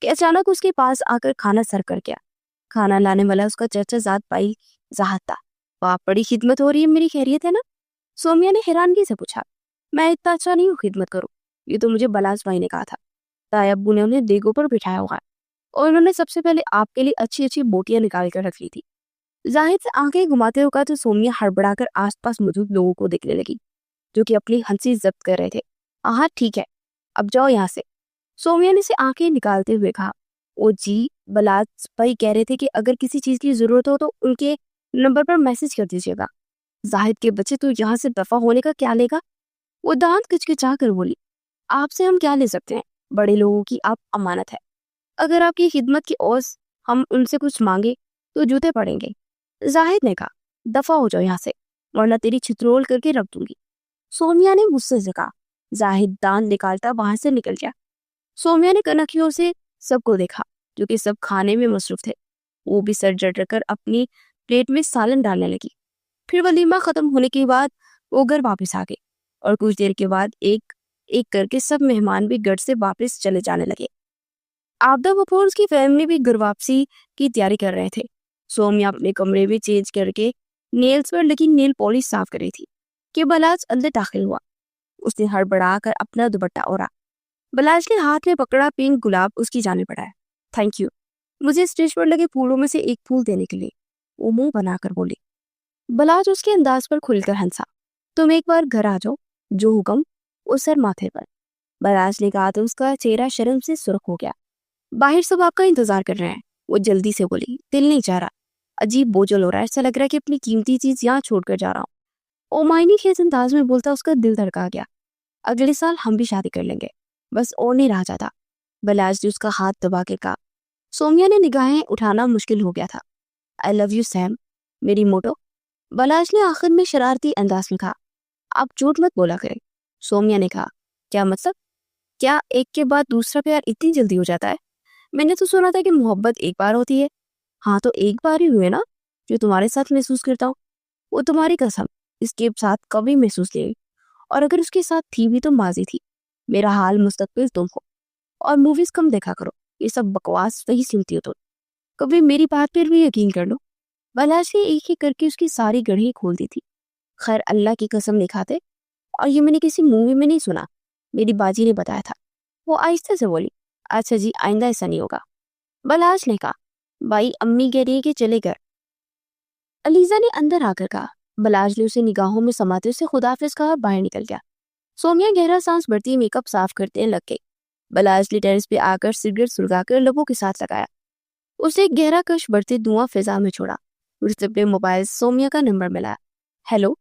कि अचानक उसके पास आकर खाना सर्व कर गया। खाना लाने वाला उसका चचा जात भाई जाहद था। वाह, बड़ी खिदमत हो रही है, मेरी खैरियत है ना? सोमिया ने हैरानगी से पूछा। मैं इतना अच्छा नहीं हूँ खिदमत करूँ, ये तो मुझे बलास भाई ने कहा था। ताई अब्बू ने उन्हें देगों पर बिठाया हुआ है और उन्होंने सबसे पहले आपके लिए अच्छी अच्छी बोटियां निकाल कर रख ली थी। जाहिद से आंखें घुमाते हुए कहा तो सोमिया हड़बड़ाकर आसपास मौजूद लोगों को देखने लगी जो कि अपनी हंसी जब्त कर रहे थे। हाँ ठीक है, अब जाओ यहाँ से, सोमिया ने से आंखें निकालते हुए कहा। ओ जी, बलास भाई कह रहे थे कि अगर किसी चीज की जरूरत हो तो उनके नंबर पर मैसेज कर दीजिएगा। जाहिद के बच्चे तो यहाँ से दफा होने का क्या लेगा? वो दांत किचकिचा कर बोली। आपसे हम क्या ले सकते हैं, बड़े लोगों की आप अमानत है। अगर आपकी खिदमत की ओस हम उनसे कुछ मांगे तो जूते पड़ेंगे। जाहिद ने कहा, दफा हो जाओ यहाँ से वरना तेरी छित्रोल करके रख दूंगी। सोमिया ने गुस्से से कहा। जाहिद दांत निकालता वहां से निकल गया। सोमिया ने कनखियों से सबको देखा जो कि सब खाने में मसरूफ थे। वो भी सर जटकर अपनी प्लेट में सालन डालने लगी। फिर वलीमा खत्म होने के बाद वो घर वापस आ गए और कुछ देर के बाद एक एक करके सब मेहमान भी घर से वापस चले जाने लगे। आपदा कपूर की फैमिली भी घर वापसी की तैयारी कर रहे थे। सोमिया अपने कमरे में चेंज करके नेल्स पर लगी नेल पॉलिश साफ कर रही थी कि बलाज अंदर दाखिल हुआ। उसने हड़बड़ा कर अपना दुपट्टा ओढ़ा। बलाज ने हाथ में पकड़ा पिंक गुलाब उसकी जाने बढ़ाया। थैंक यू, मुझे स्टेज पर लगे फूलों में से एक फूल देने के लिए, वो मुंह बनाकर बोली। बलाज उसके अंदाज पर खुलकर हंसा। तुम एक बार घर आ जाओ, जो हुक्म, वो सर माथे पर। बलाज ने कहा तो उसका चेहरा शर्म से सुर्ख हो गया। बाहर सब आपका इंतजार कर रहे हैं, वो जल्दी से बोली। दिल नहीं चाह रहा, अजीब बोझल हो रहा है, ऐसा लग रहा है कि अपनी कीमती चीज यहाँ छोड़कर जा रहा हूँ। ओमायनी के अंदाज में बोलता उसका दिल धड़का गया। अगले साल हम भी शादी कर लेंगे, बस और नहीं रहा जाता। बलाज ने उसका हाथ दबा के कहा। सोमिया ने निगाहें उठाना मुश्किल हो गया था। आई लव यू सैम, मेरी मोटो। बलाज ने आखिर में शरारती अंदाज में कहा। आप झूठ मत बोला करें। सोमिया ने कहा। क्या मतलब? क्या एक के बाद दूसरा प्यार इतनी जल्दी हो जाता है? मैंने तो सुना था कि मोहब्बत एक बार होती है। हाँ तो एक बार ही हुए ना, जो तुम्हारे साथ महसूस करता हूँ। वो तुम्हारी कसम इसके साथ कभी महसूस नहीं हुई, और अगर उसके साथ थी भी तो माजी थी। मेरा हाल मुस्तकबिल तुम हो, और मूवीज कम देखा करो, ये सब बकवास वही सुनती हो तुम। कभी मेरी बात पर भी यकीन कर लो। बलाज ने एक एक करके उसकी सारी गढ़ी खोल दी थी। खैर अल्लाह की कसम नहीं खाते, और ये मैंने किसी मूवी में नहीं सुना, मेरी बाजी ने बताया था। वो आहिस्ते से बोली। अच्छा जी, आइंदा ऐसा नहीं होगा। बलाज ने कहा। भाई अम्मी कह रही है कि चले घर। अलीजा ने अंदर आकर कहा। बलाज ने उसे निगाहों में समाते उसे खुदाफिज कहा और बाहर निकल गया। सोमिया गहरा सांस भरती मेकअप साफ करते लग गई। बलाज ने टेरेस पे आकर सिगरेट सुलगाकर लबों के साथ लगाया। उसे एक गहरा कश बढ़ते धुआं फिजा में छोड़ा। उसने अपने मोबाइल सोमिया का नंबर मिलाया। हेलो।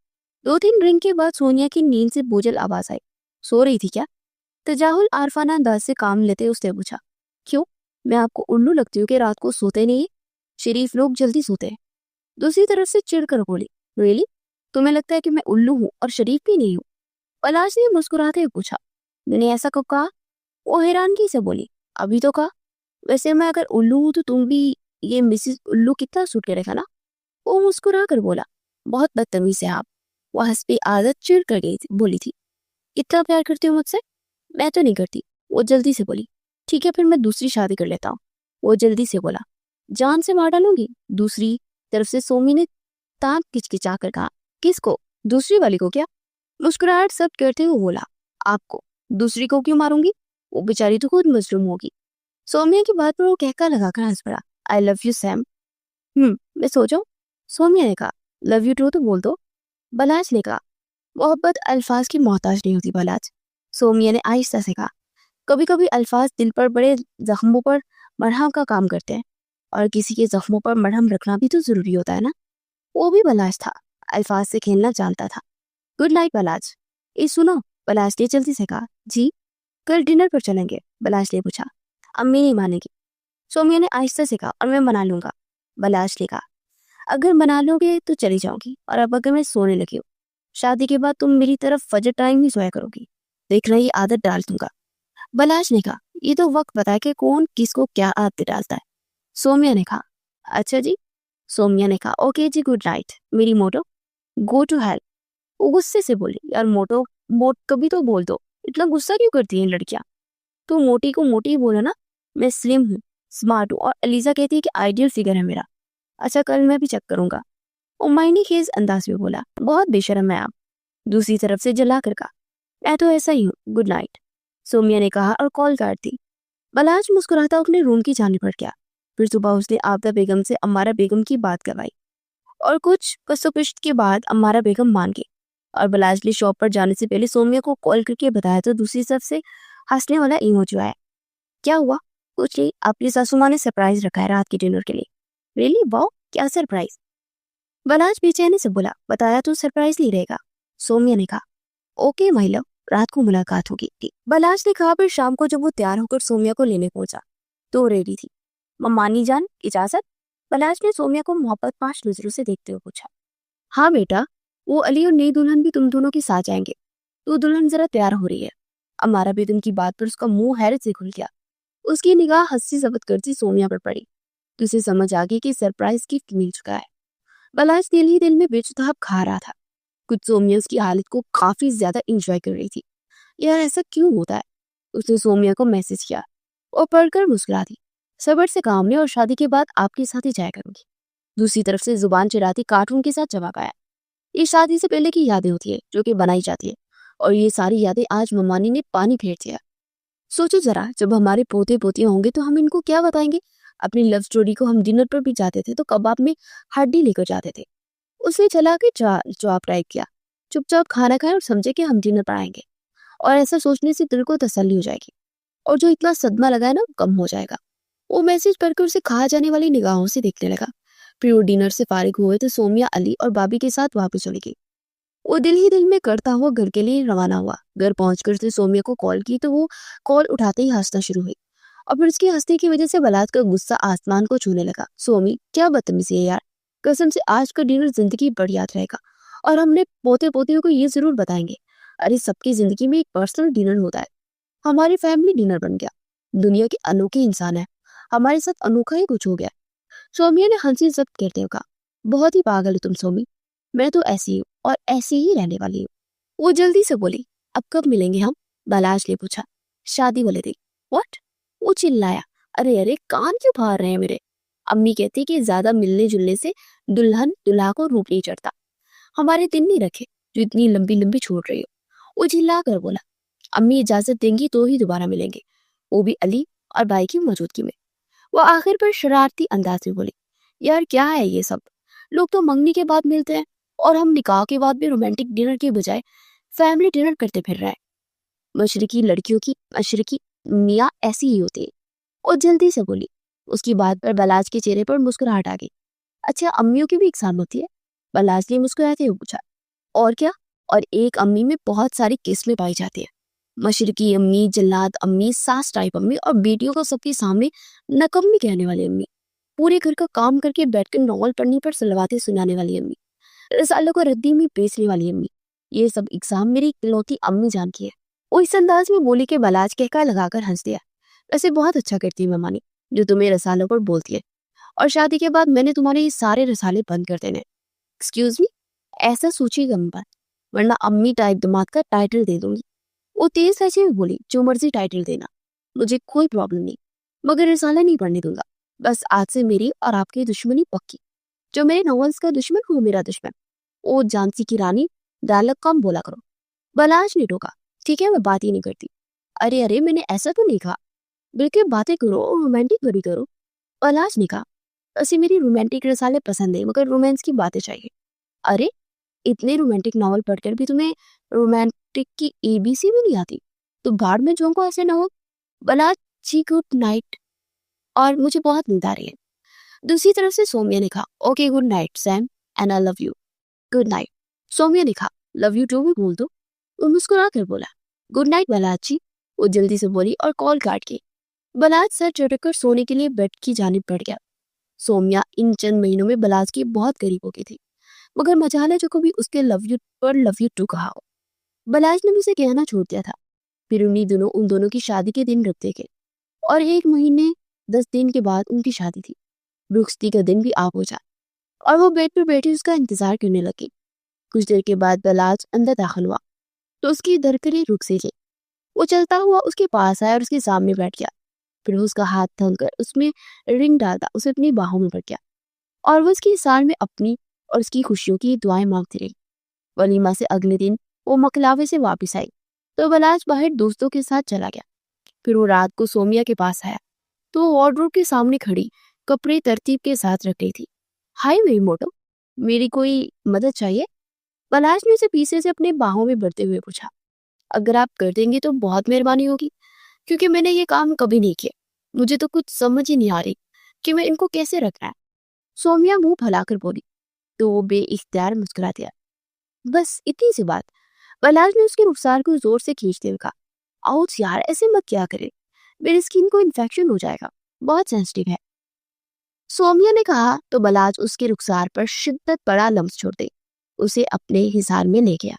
2-3 रिंग के बाद सोनिया की नींद से बोझल आवाज आई। सो रही थी क्या? तजाहुल आरफाना अंदाज से काम लेते उसने पूछा। क्यों, मैं आपको उल्लू लगती हूँ कि रात को सोते नहीं? शरीफ लोग जल्दी सोते हैं। दूसरी तरफ से चिढ़कर बोली। रियली? तुम्हें लगता है कि मैं उल्लू हूँ और शरीफ भी नहीं हूँ? पलाश ने मुस्कुराते हुए पूछा। मैंने ऐसा कब कहा? वो हैरानगी से बोली। अभी तो कहा। वैसे मैं अगर उल्लू हूँ तो तुम भी ये मिसिस उल्लू कितना सूट करेगा ना? वो मुस्कुरा कर बोला। बहुत बदतमीज है आप। वो हंसपी आदत चिढ़ कर गई थी, बोली थी। इतना प्यार करती हो मुझसे? मैं तो नहीं करती, वो जल्दी से बोली। ठीक है फिर मैं दूसरी शादी कर लेता हूँ, वो जल्दी से बोला। जान से मार डालूंगी। दूसरी तरफ से सोमी ने दांत किचकिचा कर कहा। किसको? दूसरी वाली को क्या? मुस्कुराहट सब करते हुए बोला। आपको। दूसरी को क्यों मारूंगी? वो बेचारी तो खुद मजलूम होगी। सोमिया की बात पर वो कहका लगाकर हंस पड़ा। आई लव यू सैम। मैं सो जाऊं? सोमिया ने कहा। लव यू टू तो बोल दो। बलाज ने कहा। मोहब्बत अल्फाज की मोहताज नहीं होती बलाज। सोमिया ने आहिस्ता से कहा। कभी कभी अल्फाज दिल पर बड़े जख्मों पर मरहम का काम करते हैं, और किसी के जख्मों पर मरहम रखना भी तो जरूरी होता है ना। वो भी बलाज था, अल्फाज से खेलना जानता था। Good night Balaj. ये सुनो, बलाज ने जल्दी से कहा। जी। कल डिनर पर चलेंगे? बलाज ने पूछा। अम्मी नहीं मानेगी। सौम्या ने आहिस्ता से कहा, और मैं मना लूंगा। बलाश ने कहा, अगर मना लोगे तो चली जाऊंगी, और अब अगर मैं सोने लगी हूँ, शादी के बाद तुम मेरी तरफ फजर टाइम ही सोया करोगी। देखना ये आदत डाल दूंगा। बलाश ने कहा, ये तो वक्त बताए कि कौन किसको क्या आदत डालता है। सौम्या ने कहा, अच्छा जी। सौम्या ने कहा, ओके जी, गुड नाइट। मेरी मोटो, गो टू हेल। वो गुस्से से बोली, यार मोटो मोट कभी तो बोल दो, इतना गुस्सा क्यों करती हैं लड़कियां। तो मोटी को मोटी ही बोलो ना। मैं स्लिम हूँ, स्मार्ट हूँ, और अलीजा कहती है कि आइडियल फिगर है मेरा। अच्छा, कल मैं भी चेक करूंगा। उमायनी खेज अंदाज में बोला, बहुत बेशरम है आप। दूसरी तरफ से जला कर कहा, मैं तो ऐसा ही हूँ, गुड नाइट। सोमिया ने कहा और कॉल काट दी। बलाज मुस्कुराता अपने रूम की जाने पर गया। फिर सुबह उसने आबदा बेगम से अम्मारा बेगम की बात करवाई, और कुछ कस्तोपिश्त के बाद अम्मारा बेगम मान गई। और बलाज ने शॉप पर जाने से पहले सोमिया को कॉल करके बताया तो दूसरी तरफ से हंसने वाला इमोजी आया। क्या हुआ? कुछ नहीं, आपकी सासू माँ ने सरप्राइज रखा है रात के डिनर के लिए। रियली? वाओ, क्या सरप्राइज? बलाज बेचैनी से बोला, बताया तो सरप्राइज नहीं रहेगा। सोमिया ने कहा, ओके माय लव, रात को मुलाकात होगी। बलाज ने कहा। फिर शाम को जब वो तैयार होकर सोमिया को लेने पहुंचा तो रेडी थी। मम्मानी जान, इजाजत? बलाज ने सोमिया को मोहब्बत पाश नजरों से देखते हुए पूछा। हाँ बेटा, वो अली और नई दुल्हन भी तुम दोनों के साथ जाएंगे, तो दुल्हन जरा तैयार हो रही है। अमारा बेगम की बात पर उसका मुंह हैरत से खुल गया। उसकी निगाह हंसी जबत करती सोमिया पर पड़ी तो उसे समझ आ गई कि सरप्राइज गिफ्ट मिल चुका है। बलाज दिल ही दिल में बेचुताब खा रहा था। कुछ सोमिया उसकी हालत को काफी ज्यादा इंजॉय कर रही थी। यार ऐसा क्यों होता है? उसने सोमिया को मैसेज किया और पढ़कर मुस्कुरा दी। सबर से काम ले, और शादी के बाद आपके साथ ही जाया करूंगी। दूसरी तरफ से जुबान चढ़ाती कार्टून के साथ जवाब आया। ये शादी से पहले की यादें होती है जो कि बनाई जाती है, और ये सारी यादें आज मम्मानी ने पानी फेर दिया। सोचो जरा, जब हमारे पोते पोतियां होंगे तो हम इनको क्या बताएंगे। अपनी लव स्टोरी को हम डिनर पर भी जाते थे तो कबाब में हड्डी लेकर जाते थे। उसने चला के जवाब टाइप किया, चुपचाप खाना खाए और समझे कि हम डिनर पर आएंगे। और ऐसा सोचने से दिल को तसल्ली हो जाएगी, और जो इतना सदमा लगा है ना वो कम हो जाएगा। वो मैसेज पढ़कर उसे खा जाने वाली निगाहों से देखने लगा। फिर वो डिनर से फारिग हुए तो सोमिया अली और बाबी के साथ वापस चली गई। वो दिल ही दिल में करता हुआ घर के लिए रवाना हुआ। घर पहुंचकर उसने सोमिया को कॉल की तो वो कॉल उठाते ही हंसना शुरू हुई, और फिर उसकी हंसने की वजह से बलात का गुस्सा आसमान को छूने लगा। सोमी, क्या बदतमीजी है यार, कसम से आज का डिनर जिंदगी भर याद रहेगा, और हमने पोते पोतियों को ये जरूर बताएंगे। अरे सबकी जिंदगी में एक पर्सनल डिनर होता है, हमारी फैमिली डिनर बन गया। दुनिया के अनोखे इंसान है, हमारे साथ अनोखा ही कुछ हो गया। सोमिया ने हंसी जब्त करते हुए कहा, बहुत ही पागल हो तुम सोमी, मैं तो ऐसी हूँ और ऐसी ही रहने वाली हूँ। वो जल्दी से बोली, अब कब मिलेंगे हम? बलाश ने पूछा। शादी वाले दिन। व्हाट? वो चिल्लाया, अरे अरे कान क्यों फाड़ रहे हैं मेरे। अम्मी कहती कि ज्यादा मिलने जुलने से दुल्हन दुल्हा को रूप नहीं चढ़ता। हमारे दिन नहीं रखे जो इतनी लंबी लंबी छोड़ रही हो। वो चिल्ला कर बोला, अम्मी इजाजत देंगी तो ही दोबारा मिलेंगे, वो भी अली और भाई की मौजूदगी में। वो आखिर पर शरारती अंदाज में बोली, यार क्या है ये सब, लोग तो मंगनी के बाद मिलते हैं और हम निकाह के बाद भी रोमांटिक डिनर के बजाय फैमिली डिनर करते फिर रहे हैं। मशरकी लड़कियों की मशरकी मियाँ ऐसी ही होती है। और जल्दी से बोली। उसकी बात पर बलाज के चेहरे पर मुस्कुराहट आ गई। अच्छा, अम्मियों की भी एग्जाम होती है? बलाज ने मुस्कुराते हुए पूछा। और क्या, और एक अम्मी में बहुत सारी किस्में पाई जाती है। मशरकी अम्मी, जल्लाद अम्मी, सास टाइप अम्मी, और बेटियों को सबके सामने नकम्मी कहने वाली अम्मी। पूरे घर का काम करके बैठकर नॉवल पढ़ने पर सलवाते सुनाने वाली अम्मी। रसालों को रद्दी में बेचने वाली अम्मी। ये सब एग्जाम मेरी इकलौती अम्मी जान की है। वो इस अंदाज में बोली के बलाज कहकर लगाकर हंस दिया। वैसे बहुत अच्छा करती है ममानी, जो तुम्हें रसालों पर बोलती है, और शादी के बाद मैंने तुम्हारे ये सारे रसाले बंद कर देने। एक्सक्यूज मी, ऐसा सोचिएगा मत, वरना अम्मी टाइप दिमाग का टाइटल दे दूंगी। वो तेज लहजे में बोली, जो मर्जी टाइटल देना, मुझे कोई प्रॉब्लम नहीं, मगर रसाला नहीं पढ़ने दूंगा। बस आज से मेरी और आपकी दुश्मनी पक्की। जो मेरे नॉवेल्स का दुश्मन वो मेरा दुश्मन। ओ झांसी की रानी, डायलॉग कम बोला करो। बलाज ने टोका, ठीक है मैं बात ही नहीं करती। अरे अरे, मैंने ऐसा तो नहीं कहा, बिल्कुल बातें करो और रोमांटिक बड़ी करो। बलाज ने कहा, ऐसे मेरी रोमांटिक रसाले पसंद है, मगर रोमांस की बातें चाहिए। अरे, इतने रोमांटिक नॉवल पढ़कर भी तुम्हें रोमांटिक की एबीसी भी नहीं आती? तो भाड़ में झोंको ऐसे ना हो। बलाज जी, गुड नाइट, और मुझे बहुत नींद आ रही है। दूसरी तरफ से सोमिया ने कहा, okay good night Sam, and I love you. Good night. Somiya ने कहा, लव यू टू भी बोल दो। वो मुस्कुरा कर बोला, गुड नाइट बलाज जी। वो जल्दी से बोली और कॉल काट गई। बलाज सर चढ़कर सोने के लिए बेड की जानिब बढ़ गया। सौम्या इन चंद महीनों में बलाज की बहुत करीब हो गई थी, मगर मजाल है जो कभी उसके लव यू पर लव यू टू कहा हो। बलाज ने मुझे कहना छोड़ दिया था। फिर उन दोनों की शादी के दिन रखते गए और 1 महीने 10 दिन के बाद उनकी शादी थी। रुखसती का दिन भी आ पहुंचा और वो बेड पर बैठी उसका इंतजार करने लगी। कुछ देर के बाद बलाज अंदर दाखिल हुआ तो उसकी धड़कनें रुक सी गई। वो चलता हुआ उसके पास आया और उसके सामने बैठ गया। फिर वो उसका हाथ थाम कर उसमें रिंग डालता उसे अपनी बाहों में भर गया और वो उसकी सार में अपनी और उसकी खुशियों की दुआएं मांगती रही। वलीमा से अगले दिन वो मकलावे से वापस आई तो बलाज बाहर दोस्तों के साथ चला गया। फिर वो रात को सोमिया के पास आया तो वो वार्डरोब के सामने खड़ी कपड़े तरतीब के साथ रख रही थी। हाय मेरी मोटो, मेरी कोई मदद चाहिए? बलाज ने उसे पीछे से अपने बाहों में भरते हुए पूछा। अगर आप कर देंगे तो बहुत मेहरबानी होगी, क्योंकि मैंने ये काम कभी नहीं किया। मुझे तो कुछ समझ ही नहीं आ रही कि मैं इनको कैसे रखना है। सौम्या मुंह फैलाकर बोली तो वो बेइख्तियार मुस्कुरा दिया। बस इतनी सी बात। बलाज ने उसके रुखसार को जोर से खींचते हुए कहा, आउच यार, ऐसे मत क्या करे, मेरी स्किन को इन्फेक्शन हो जाएगा, बहुत सेंसिटिव है। सौम्या ने कहा तो बलाज उसके रुखसार पर शिद्दत बड़ा लम्स छोड़ दे उसे अपने हिसार में ले गया।